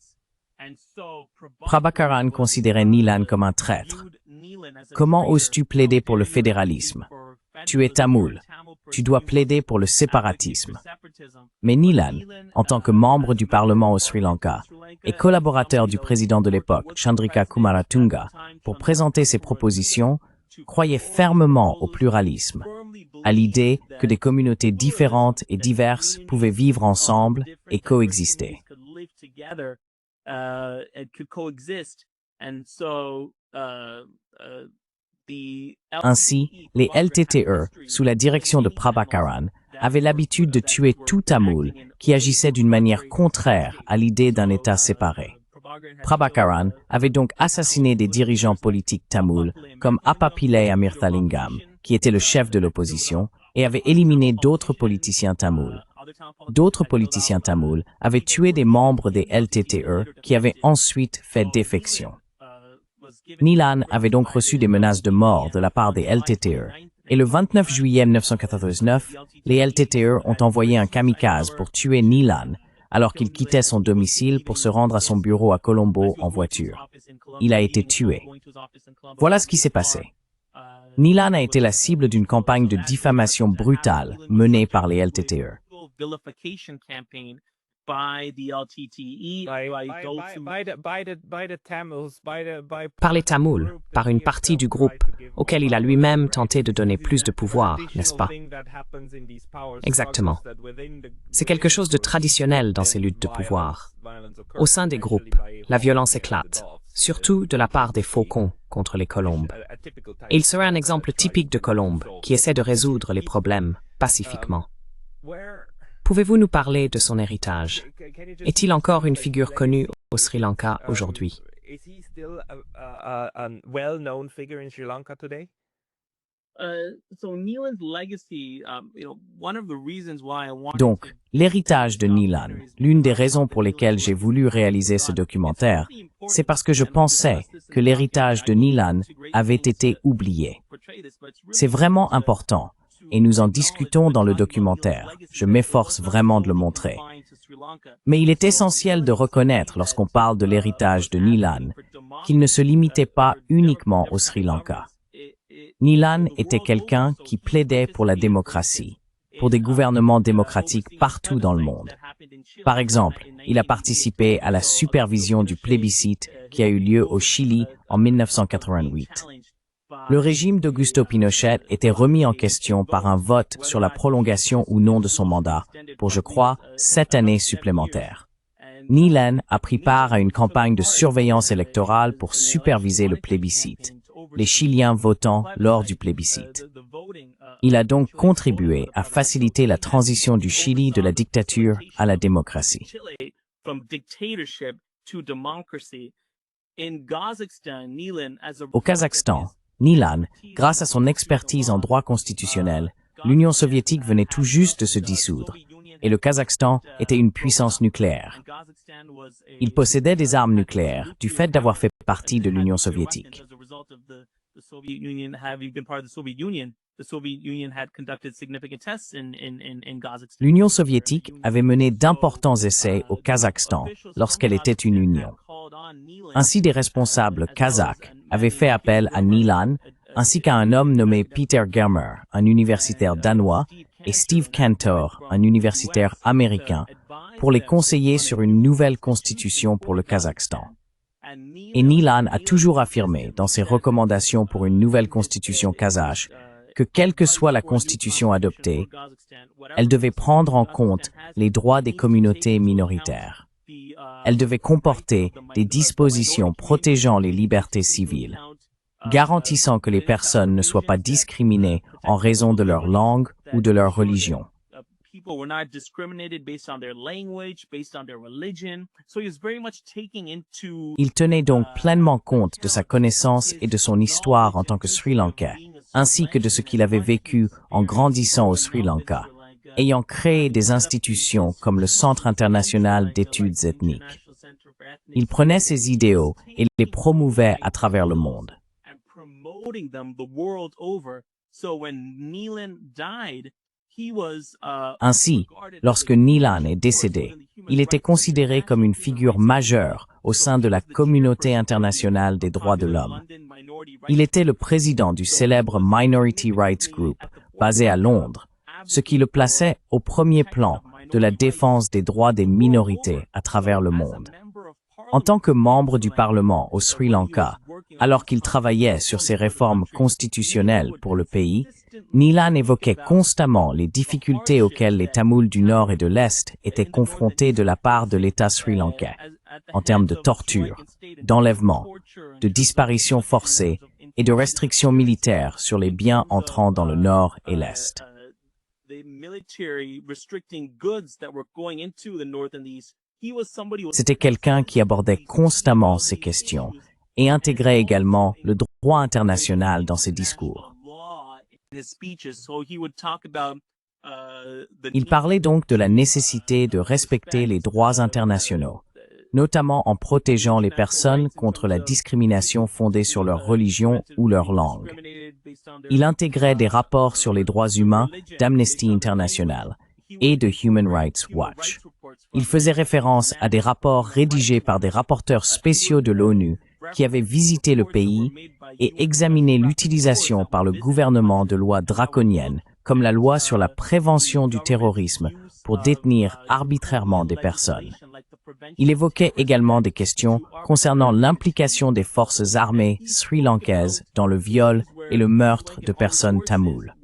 Prabhakaran considérait Nilan comme un traître. Comment oses-tu plaider pour le fédéralisme? Tu es Tamoul. Tu dois plaider pour le séparatisme. Mais Nilan, en tant que membre du Parlement au Sri Lanka et collaborateur du président de l'époque, Chandrika Kumaratunga, pour présenter ses propositions, croyait fermement au pluralisme, à l'idée que des communautés différentes et diverses pouvaient vivre ensemble et coexister. Ainsi, les LTTE, sous la direction de Prabhakaran, avaient l'habitude de tuer tout Tamoul qui agissait d'une manière contraire à l'idée d'un État séparé. Prabhakaran avait donc assassiné des dirigeants politiques tamouls comme Appapillai Amirthalingam, qui était le chef de l'opposition, et avait éliminé d'autres politiciens tamouls. D'autres politiciens tamouls avaient tué des membres des LTTE qui avaient ensuite fait défection. Nilan avait donc reçu des menaces de mort de la part des LTTE, et le 29 juillet 1999, les LTTE ont envoyé un kamikaze pour tuer Nilan, alors qu'il quittait son domicile pour se rendre à son bureau à Colombo en voiture. Il a été tué. Voilà ce qui s'est passé. Nilan a été la cible d'une campagne de diffamation brutale menée par les LTTE. Par les Tamouls, par une partie du groupe, auquel il a lui-même tenté de donner plus de pouvoir, n'est-ce pas? Exactement. C'est quelque chose de traditionnel dans ces luttes de pouvoir. Au sein des groupes, la violence éclate, surtout de la part des faucons contre les colombes. Et il serait un exemple typique de colombe qui essaie de résoudre les problèmes pacifiquement. Pouvez-vous nous parler de son héritage? Est-il encore une figure connue au Sri Lanka aujourd'hui? Is he still a well-known figure in Sri Lanka today? Donc, l'héritage de Nilan, l'une des raisons pour lesquelles j'ai voulu réaliser ce documentaire, c'est parce que je pensais que l'héritage de Nilan avait été oublié. C'est vraiment important, et nous en discutons dans le documentaire. Je m'efforce vraiment de le montrer. Mais il est essentiel de reconnaître, lorsqu'on parle de l'héritage de Nilan, qu'il ne se limitait pas uniquement au Sri Lanka. Nilan était quelqu'un qui plaidait pour la démocratie, pour des gouvernements démocratiques partout dans le monde. Par exemple, il a participé à la supervision du plébiscite qui a eu lieu au Chili en 1988. Le régime d'Augusto Pinochet était remis en question par un vote sur la prolongation ou non de son mandat pour, je crois, 7 années supplémentaires. Nilan a pris part à une campagne de surveillance électorale pour superviser le plébiscite, les Chiliens votant lors du plébiscite. Il a donc contribué à faciliter la transition du Chili de la dictature à la démocratie. Au Kazakhstan, Nilan, grâce à son expertise en droit constitutionnel, l'Union soviétique venait tout juste de se dissoudre, et le Kazakhstan était une puissance nucléaire. Il possédait des armes nucléaires du fait d'avoir fait partie de l'Union soviétique. L'Union soviétique avait mené d'importants essais au Kazakhstan lorsqu'elle était une union. Ainsi, des responsables kazakhs avaient fait appel à Nilan, ainsi qu'à un homme nommé Peter Germer, un universitaire danois, et Steve Cantor, un universitaire américain, pour les conseiller sur une nouvelle constitution pour le Kazakhstan. Et Nilan a toujours affirmé, dans ses recommandations pour une nouvelle constitution kazakhe, que quelle que soit la constitution adoptée, elle devait prendre en compte les droits des communautés minoritaires. Elle devait comporter des dispositions protégeant les libertés civiles, garantissant que les personnes ne soient pas discriminées en raison de leur langue ou de leur religion. Il tenait donc pleinement compte de sa connaissance et de son histoire en tant que Sri Lankais, ainsi que de ce qu'il avait vécu en grandissant au Sri Lanka, ayant créé des institutions comme le Centre international d'études ethniques. Il prenait ces idéaux et les promouvait à travers le monde. Ainsi, lorsque Nilan est décédé, il était considéré comme une figure majeure au sein de la communauté internationale des droits de l'homme. Il était le président du célèbre Minority Rights Group, basé à Londres, ce qui le plaçait au premier plan de la défense des droits des minorités à travers le monde. En tant que membre du Parlement au Sri Lanka, alors qu'il travaillait sur ses réformes constitutionnelles pour le pays, Nilan évoquait constamment les difficultés auxquelles les Tamouls du Nord et de l'Est étaient confrontés de la part de l'État sri-lankais, en termes de torture, d'enlèvement, de disparition forcée et de restrictions militaires sur les biens entrant dans le Nord et l'Est. C'était quelqu'un qui abordait constamment ces questions et intégrait également le droit international dans ses discours. Il parlait donc de la nécessité de respecter les droits internationaux, notamment en protégeant les personnes contre la discrimination fondée sur leur religion ou leur langue. Il intégrait des rapports sur les droits humains d'Amnesty International et de Human Rights Watch. Il faisait référence à des rapports rédigés par des rapporteurs spéciaux de l'ONU qui avaient visité le pays et examiné l'utilisation par le gouvernement de lois draconiennes, comme la loi sur la prévention du terrorisme, pour détenir arbitrairement des personnes. Il évoquait également des questions concernant l'implication des forces armées sri-lankaises dans le viol et le meurtre de personnes tamoules.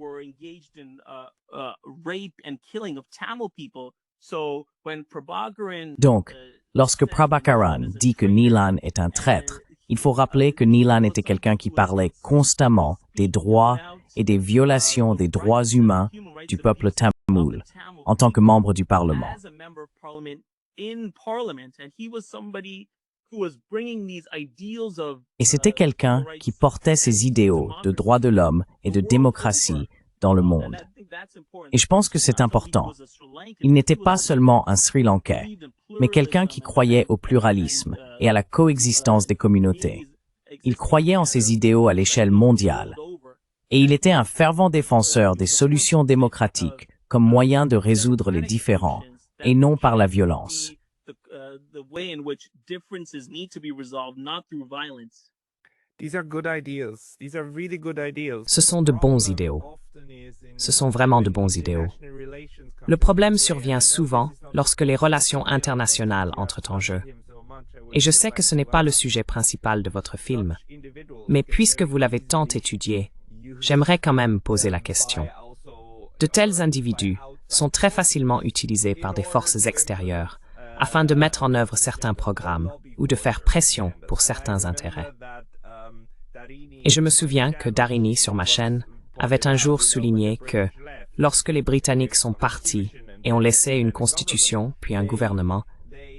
Donc, lorsque Prabhakaran dit que Nilan est un traître, il faut rappeler que Nilan était quelqu'un qui parlait constamment des droits et des violations des droits humains du peuple tamoul en tant que membre du Parlement. Et c'était quelqu'un qui portait ces idéaux de droits de l'homme et de démocratie dans le monde. Et je pense que c'est important. Il n'était pas seulement un Sri Lankais, mais quelqu'un qui croyait au pluralisme et à la coexistence des communautés. Il croyait en ces idéaux à l'échelle mondiale. Et il était un fervent défenseur des solutions démocratiques comme moyen de résoudre les différends, et non par la violence. Ce sont de bons idéaux. Ce sont vraiment de bons idéaux. Le problème survient souvent lorsque les relations internationales entrent en jeu. Et je sais que ce n'est pas le sujet principal de votre film, mais puisque vous l'avez tant étudié, j'aimerais quand même poser la question. De tels individus sont très facilement utilisés par des forces extérieures afin de mettre en œuvre certains programmes ou de faire pression pour certains intérêts. Et je me souviens que Darini, sur ma chaîne, avait un jour souligné que, lorsque les Britanniques sont partis et ont laissé une constitution puis un gouvernement,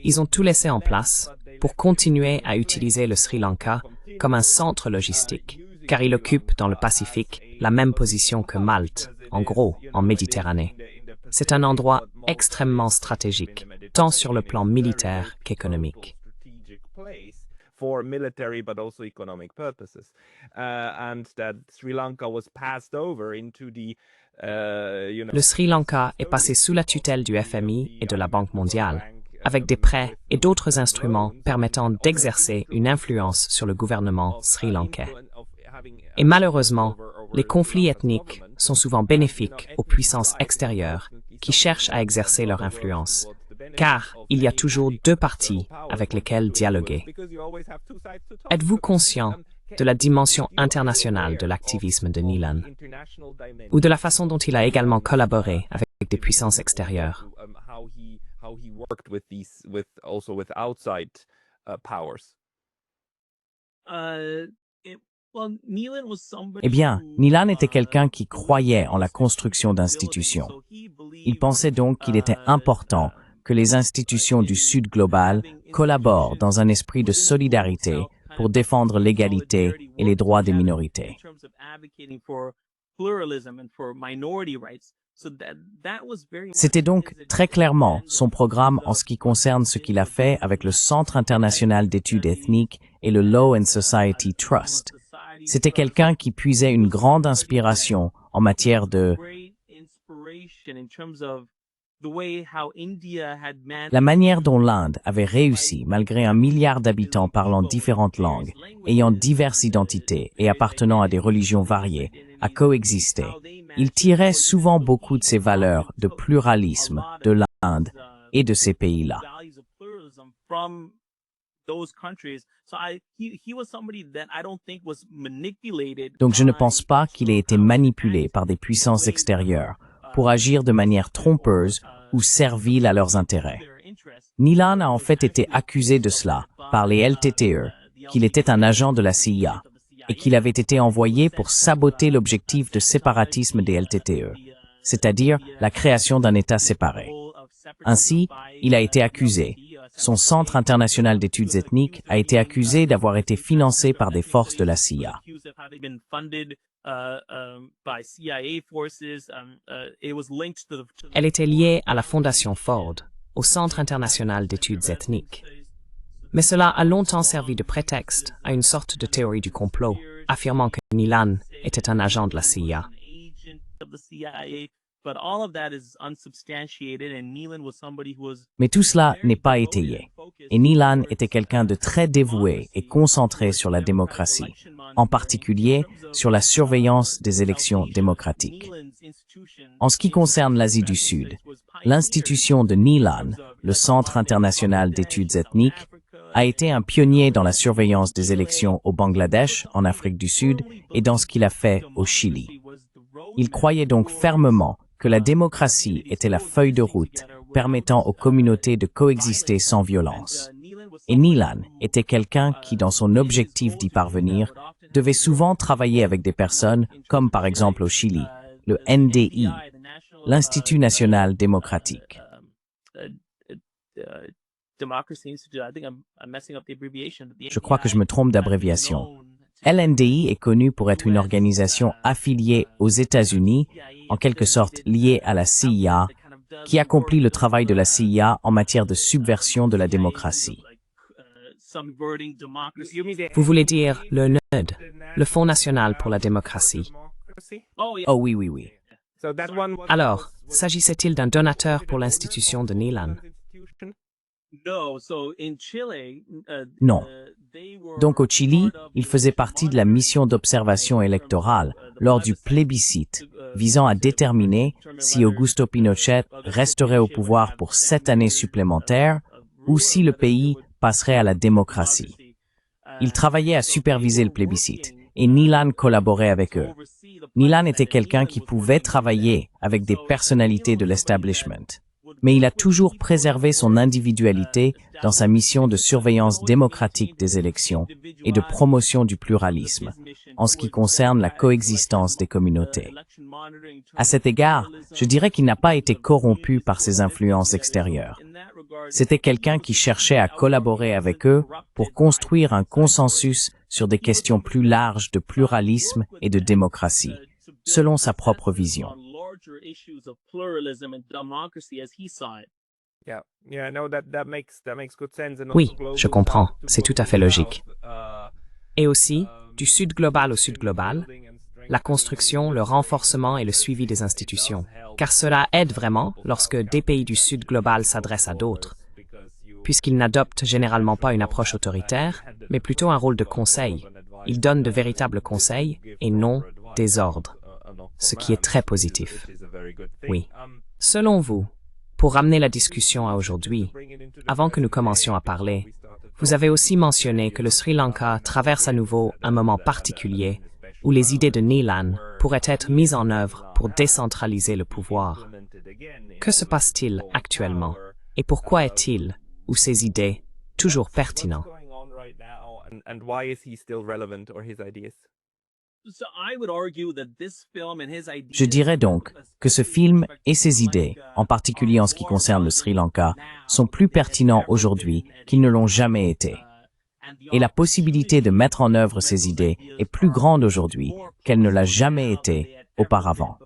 ils ont tout laissé en place pour continuer à utiliser le Sri Lanka comme un centre logistique, car il occupe dans le Pacifique la même position que Malte, en gros, en Méditerranée. C'est un endroit extrêmement stratégique, tant sur le plan militaire qu'économique. For military but also economic purposes, and that Sri Lanka was passed over into the, Le Sri Lanka est passé sous la tutelle du FMI et de la Banque mondiale, avec des prêts et d'autres instruments permettant d'exercer une influence sur le gouvernement sri-lankais. Et malheureusement, les conflits ethniques sont souvent bénéfiques aux puissances extérieures qui cherchent à exercer leur influence, car il y a toujours deux parties avec lesquelles dialoguer. Êtes-vous conscient de la dimension internationale de l'activisme de Nilan, ou de la façon dont il a également collaboré avec des puissances extérieures? Eh bien, Nilan était quelqu'un qui croyait en la construction d'institutions. Il pensait donc qu'il était important que les institutions du Sud global collaborent dans un esprit de solidarité pour défendre l'égalité et les droits des minorités. C'était donc très clairement son programme en ce qui concerne ce qu'il a fait avec le Centre international d'études ethniques et le Law and Society Trust. C'était quelqu'un qui puisait une grande inspiration en matière de la manière dont l'Inde avait réussi, malgré 1 milliard d'habitants parlant différentes langues, ayant diverses identités et appartenant à des religions variées, à coexister. Il tirait souvent beaucoup de ces valeurs de pluralisme de l'Inde et de ces pays-là. Donc je ne pense pas qu'il ait été manipulé par des puissances extérieures pour agir de manière trompeuse ou servile à leurs intérêts. Nilan a en fait été accusé de cela par les LTTE, qu'il était un agent de la CIA et qu'il avait été envoyé pour saboter l'objectif de séparatisme des LTTE, c'est-à-dire la création d'un État séparé. Ainsi, il a été accusé. Son Centre international d'études ethniques a été accusé d'avoir été financé par des forces de la CIA. Elle était liée à la Fondation Ford, au Centre international d'études ethniques. Mais cela a longtemps servi de prétexte à une sorte de théorie du complot, affirmant que Nilan était un agent de la CIA. Mais tout cela n'est pas étayé. Et Nilan était quelqu'un de très dévoué et concentré sur la démocratie, en particulier sur la surveillance des élections démocratiques. En ce qui concerne l'Asie du Sud, l'institution de Nilan, le Centre international d'études ethniques, a été un pionnier dans la surveillance des élections au Bangladesh, en Afrique du Sud, et dans ce qu'il a fait au Chili. Il croyait donc fermement que la démocratie était la feuille de route permettant aux communautés de coexister sans violence. Et Nilan était quelqu'un qui, dans son objectif d'y parvenir, devait souvent travailler avec des personnes comme par exemple au Chili, le NDI, l'Institut national démocratique. Je crois que je me trompe d'abréviation. LNDI est connue pour être une organisation affiliée aux États-Unis, en quelque sorte liée à la CIA, qui accomplit le travail de la CIA en matière de subversion de la démocratie. Vous voulez dire le NUD, le Fonds national pour la démocratie. Oh oui, oui, oui. Alors, s'agissait-il d'un donateur pour l'institution de Nilan? Non. Donc au Chili, il faisait partie de la mission d'observation électorale lors du plébiscite visant à déterminer si Augusto Pinochet resterait au pouvoir pour 7 années supplémentaires ou si le pays passerait à la démocratie. Il travaillait à superviser le plébiscite et Nilan collaborait avec eux. Nilan était quelqu'un qui pouvait travailler avec des personnalités de l'establishment, mais il a toujours préservé son individualité dans sa mission de surveillance démocratique des élections et de promotion du pluralisme, en ce qui concerne la coexistence des communautés. À cet égard, je dirais qu'il n'a pas été corrompu par ces influences extérieures. C'était quelqu'un qui cherchait à collaborer avec eux pour construire un consensus sur des questions plus larges de pluralisme et de démocratie, selon sa propre vision. Oui, je comprends. C'est tout à fait logique. Et aussi, du Sud global au Sud global, la construction, le renforcement et le suivi des institutions. Car cela aide vraiment lorsque des pays du Sud global s'adressent à d'autres, puisqu'ils n'adoptent généralement pas une approche autoritaire, mais plutôt un rôle de conseil. Ils donnent de véritables conseils et non des ordres, ce qui est très positif. Oui. Selon vous, pour ramener la discussion à aujourd'hui, avant que nous commencions à parler, vous avez aussi mentionné que le Sri Lanka traverse à nouveau un moment particulier où les idées de Nilan pourraient être mises en œuvre pour décentraliser le pouvoir. Que se passe-t-il actuellement et pourquoi est-il, ou ces idées, toujours pertinents? Je dirais donc que ce film et ses idées, en particulier en ce qui concerne le Sri Lanka, sont plus pertinents aujourd'hui qu'ils ne l'ont jamais été. Et la possibilité de mettre en œuvre ces idées est plus grande aujourd'hui qu'elle ne l'a jamais été auparavant.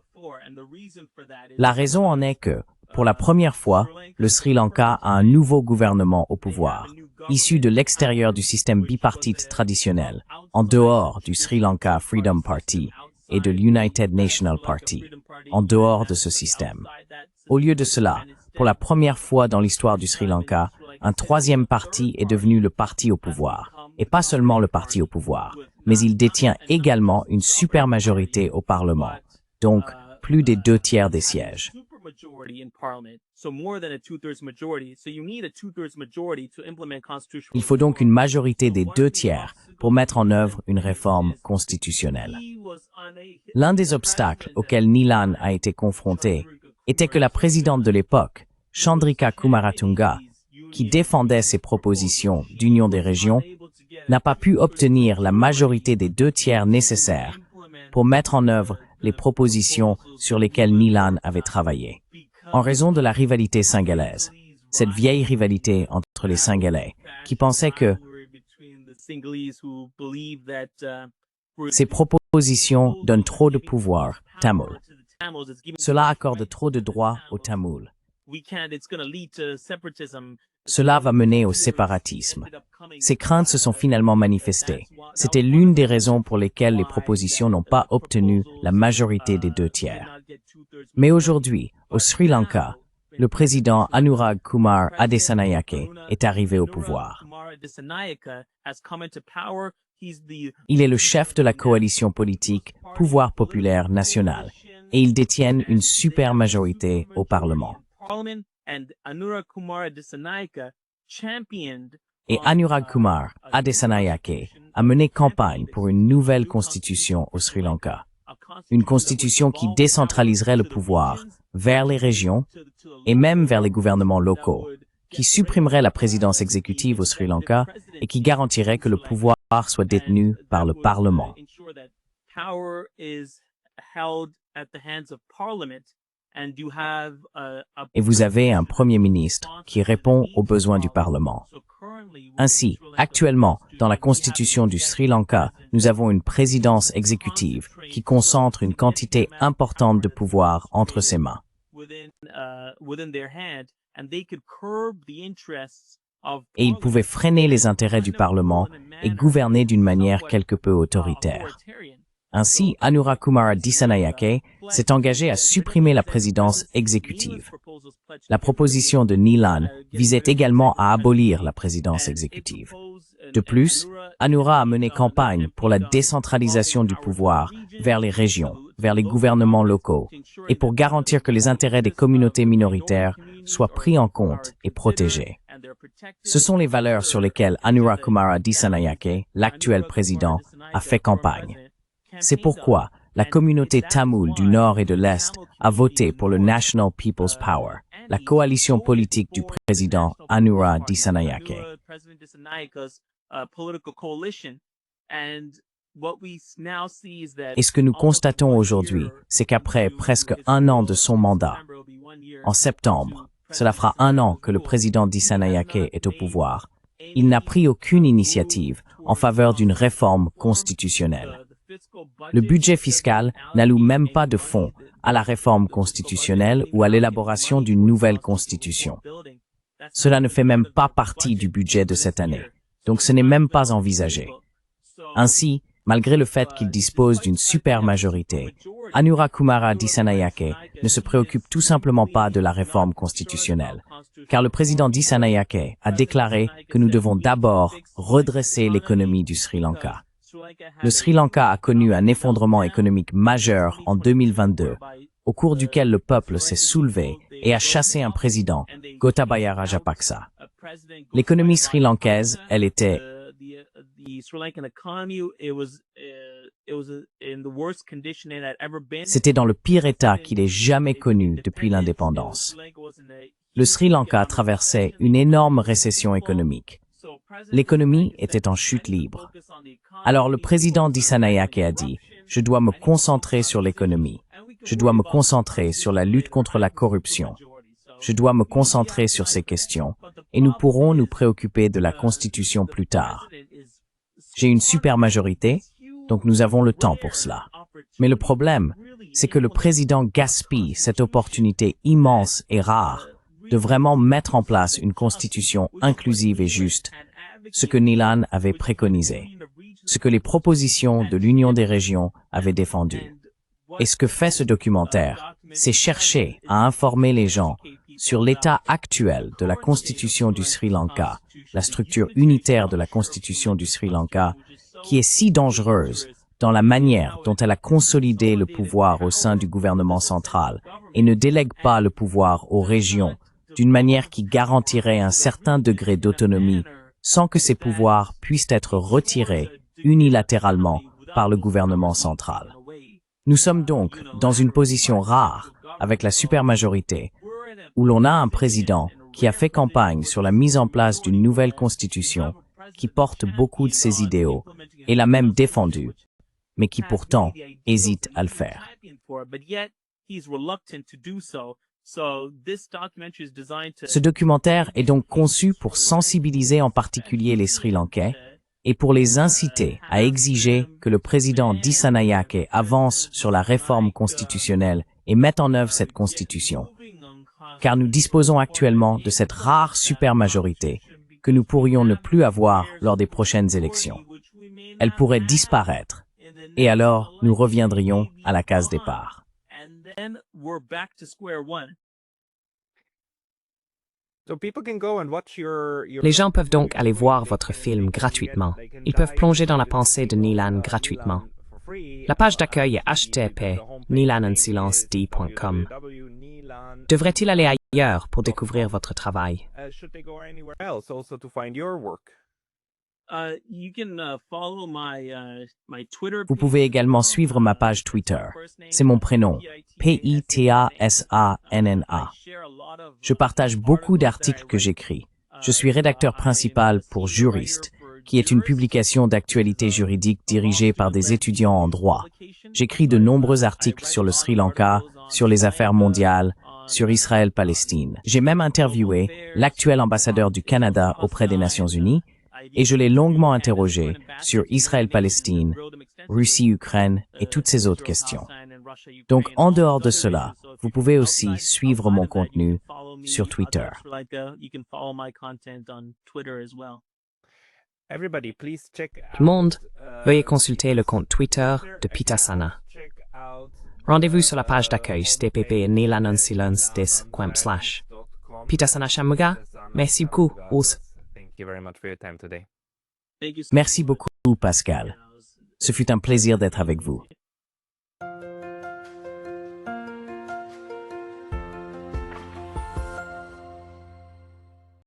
La raison en est que, pour la première fois, le Sri Lanka a un nouveau gouvernement au pouvoir, issu de l'extérieur du système bipartite traditionnel, en dehors du Sri Lanka Freedom Party et de l'United National Party, en dehors de ce système. Au lieu de cela, pour la première fois dans l'histoire du Sri Lanka, un troisième parti est devenu le parti au pouvoir, et pas seulement le parti au pouvoir, mais il détient également une supermajorité au Parlement, donc plus des 2/3 des sièges. Il faut donc une majorité des 2/3 pour mettre en œuvre une réforme constitutionnelle. L'un des obstacles auxquels Nilan a été confronté était que la présidente de l'époque, Chandrika Kumaratunga, qui défendait ses propositions d'union des régions, n'a pas pu obtenir la majorité des 2/3 nécessaires pour mettre en œuvre les propositions sur lesquelles Nilan avait travaillé, en raison de la rivalité singalaise, cette vieille rivalité entre les Singalais, qui pensaient que ces propositions donnent trop de pouvoir Tamil. Cela accorde trop de droits aux Tamouls. Cela va mener au séparatisme. Ces craintes se sont finalement manifestées. C'était l'une des raisons pour lesquelles les propositions n'ont pas obtenu la majorité des 2/3. Mais aujourd'hui, au Sri Lanka, le président Anurag Kumar Adesanyake est arrivé au pouvoir. Il est le chef de la coalition politique Pouvoir populaire national et ils détiennent une super majorité au Parlement. Et Anurag Kumar Adesanyake a mené campagne pour une nouvelle constitution au Sri Lanka. Une constitution qui décentraliserait le pouvoir vers les régions et même vers les gouvernements locaux, qui supprimerait la présidence exécutive au Sri Lanka et qui garantirait que le pouvoir soit détenu par le Parlement. Et vous avez un Premier ministre qui répond aux besoins du Parlement. Ainsi, actuellement, dans la Constitution du Sri Lanka, nous avons une présidence exécutive qui concentre une quantité importante de pouvoir entre ses mains. Et ils pouvaient freiner les intérêts du Parlement et gouverner d'une manière quelque peu autoritaire. Ainsi, Anura Kumara Dissanayake s'est engagé à supprimer la présidence exécutive. La proposition de Neelan visait également à abolir la présidence exécutive. De plus, Anura a mené campagne pour la décentralisation du pouvoir vers les régions, vers les gouvernements locaux, et pour garantir que les intérêts des communautés minoritaires soient pris en compte et protégés. Ce sont les valeurs sur lesquelles Anura Kumara Dissanayake, l'actuel président, a fait campagne. C'est pourquoi la communauté tamoule du Nord et de l'Est a voté pour le National People's Power, la coalition politique du président Anura Dissanayake. Et ce que nous constatons aujourd'hui, c'est qu'après presque un an de son mandat, en septembre, cela fera un an que le président Dissanayake est au pouvoir, il n'a pris aucune initiative en faveur d'une réforme constitutionnelle. Le budget fiscal n'alloue même pas de fonds à la réforme constitutionnelle ou à l'élaboration d'une nouvelle constitution. Cela ne fait même pas partie du budget de cette année, donc ce n'est même pas envisagé. Ainsi, malgré le fait qu'il dispose d'une super majorité, Anura Kumara Dissanayake ne se préoccupe tout simplement pas de la réforme constitutionnelle, car le président Dissanayake a déclaré que nous devons d'abord redresser l'économie du Sri Lanka. Le Sri Lanka a connu un effondrement économique majeur en 2022, au cours duquel le peuple s'est soulevé et a chassé un président, Gotabaya Rajapaksa. L'économie sri-lankaise, elle était C'était dans le pire état qu'il ait jamais connu depuis l'indépendance. Le Sri Lanka traversait une énorme récession économique. L'économie était en chute libre. Alors le président Dissanayake a dit « Je dois me concentrer sur l'économie. Je dois me concentrer sur la lutte contre la corruption. Je dois me concentrer sur ces questions et nous pourrons nous préoccuper de la Constitution plus tard. J'ai une super majorité, donc nous avons le temps pour cela. Mais le problème, c'est que le président gaspille cette opportunité immense et rare de vraiment mettre en place une constitution inclusive et juste, ce que Neelan avait préconisé, ce que les propositions de l'Union des régions avaient défendu. Et ce que fait ce documentaire, c'est chercher à informer les gens sur l'état actuel de la Constitution du Sri Lanka, la structure unitaire de la Constitution du Sri Lanka, qui est si dangereuse dans la manière dont elle a consolidé le pouvoir au sein du gouvernement central et ne délègue pas le pouvoir aux régions d'une manière qui garantirait un certain degré d'autonomie sans que ces pouvoirs puissent être retirés unilatéralement par le gouvernement central. Nous sommes donc dans une position rare avec la supermajorité où l'on a un président qui a fait campagne sur la mise en place d'une nouvelle constitution qui porte beaucoup de ses idéaux et l'a même défendue, mais qui pourtant hésite à le faire. Ce documentaire est donc conçu pour sensibiliser en particulier les Sri Lankais et pour les inciter à exiger que le président Dissanayake avance sur la réforme constitutionnelle et mette en œuvre cette constitution. Car nous disposons actuellement de cette rare supermajorité que nous pourrions ne plus avoir lors des prochaines élections. Elle pourrait disparaître, et alors nous reviendrions à la case départ. Les gens peuvent donc aller voir votre film gratuitement. Ils peuvent plonger dans la pensée de Neelan gratuitement. La page d'accueil est http://neelanandsilenced.com. Devrait-il aller ailleurs pour découvrir votre travail? Vous pouvez également suivre ma page Twitter. C'est mon prénom, P-I-T-A-S-A-N-N-A. Je partage beaucoup d'articles que j'écris. Je suis rédacteur principal pour Juriste, qui est une publication d'actualité juridique dirigée par des étudiants en droit. J'écris de nombreux articles sur le Sri Lanka, sur les affaires mondiales, sur Israël-Palestine. J'ai même interviewé l'actuel ambassadeur du Canada auprès des Nations Unies et je l'ai longuement interrogé sur Israël-Palestine, Russie-Ukraine et toutes ces autres questions. Donc, en dehors de cela, vous pouvez aussi suivre mon contenu sur Twitter. Tout le monde, veuillez consulter le compte Twitter de Pitasana. Rendez-vous sur la page d'accueil stpp nilanonsilons des /. Pitasana Shamuga, merci beaucoup. Merci beaucoup, Pascal. Ce fut un plaisir d'être avec vous.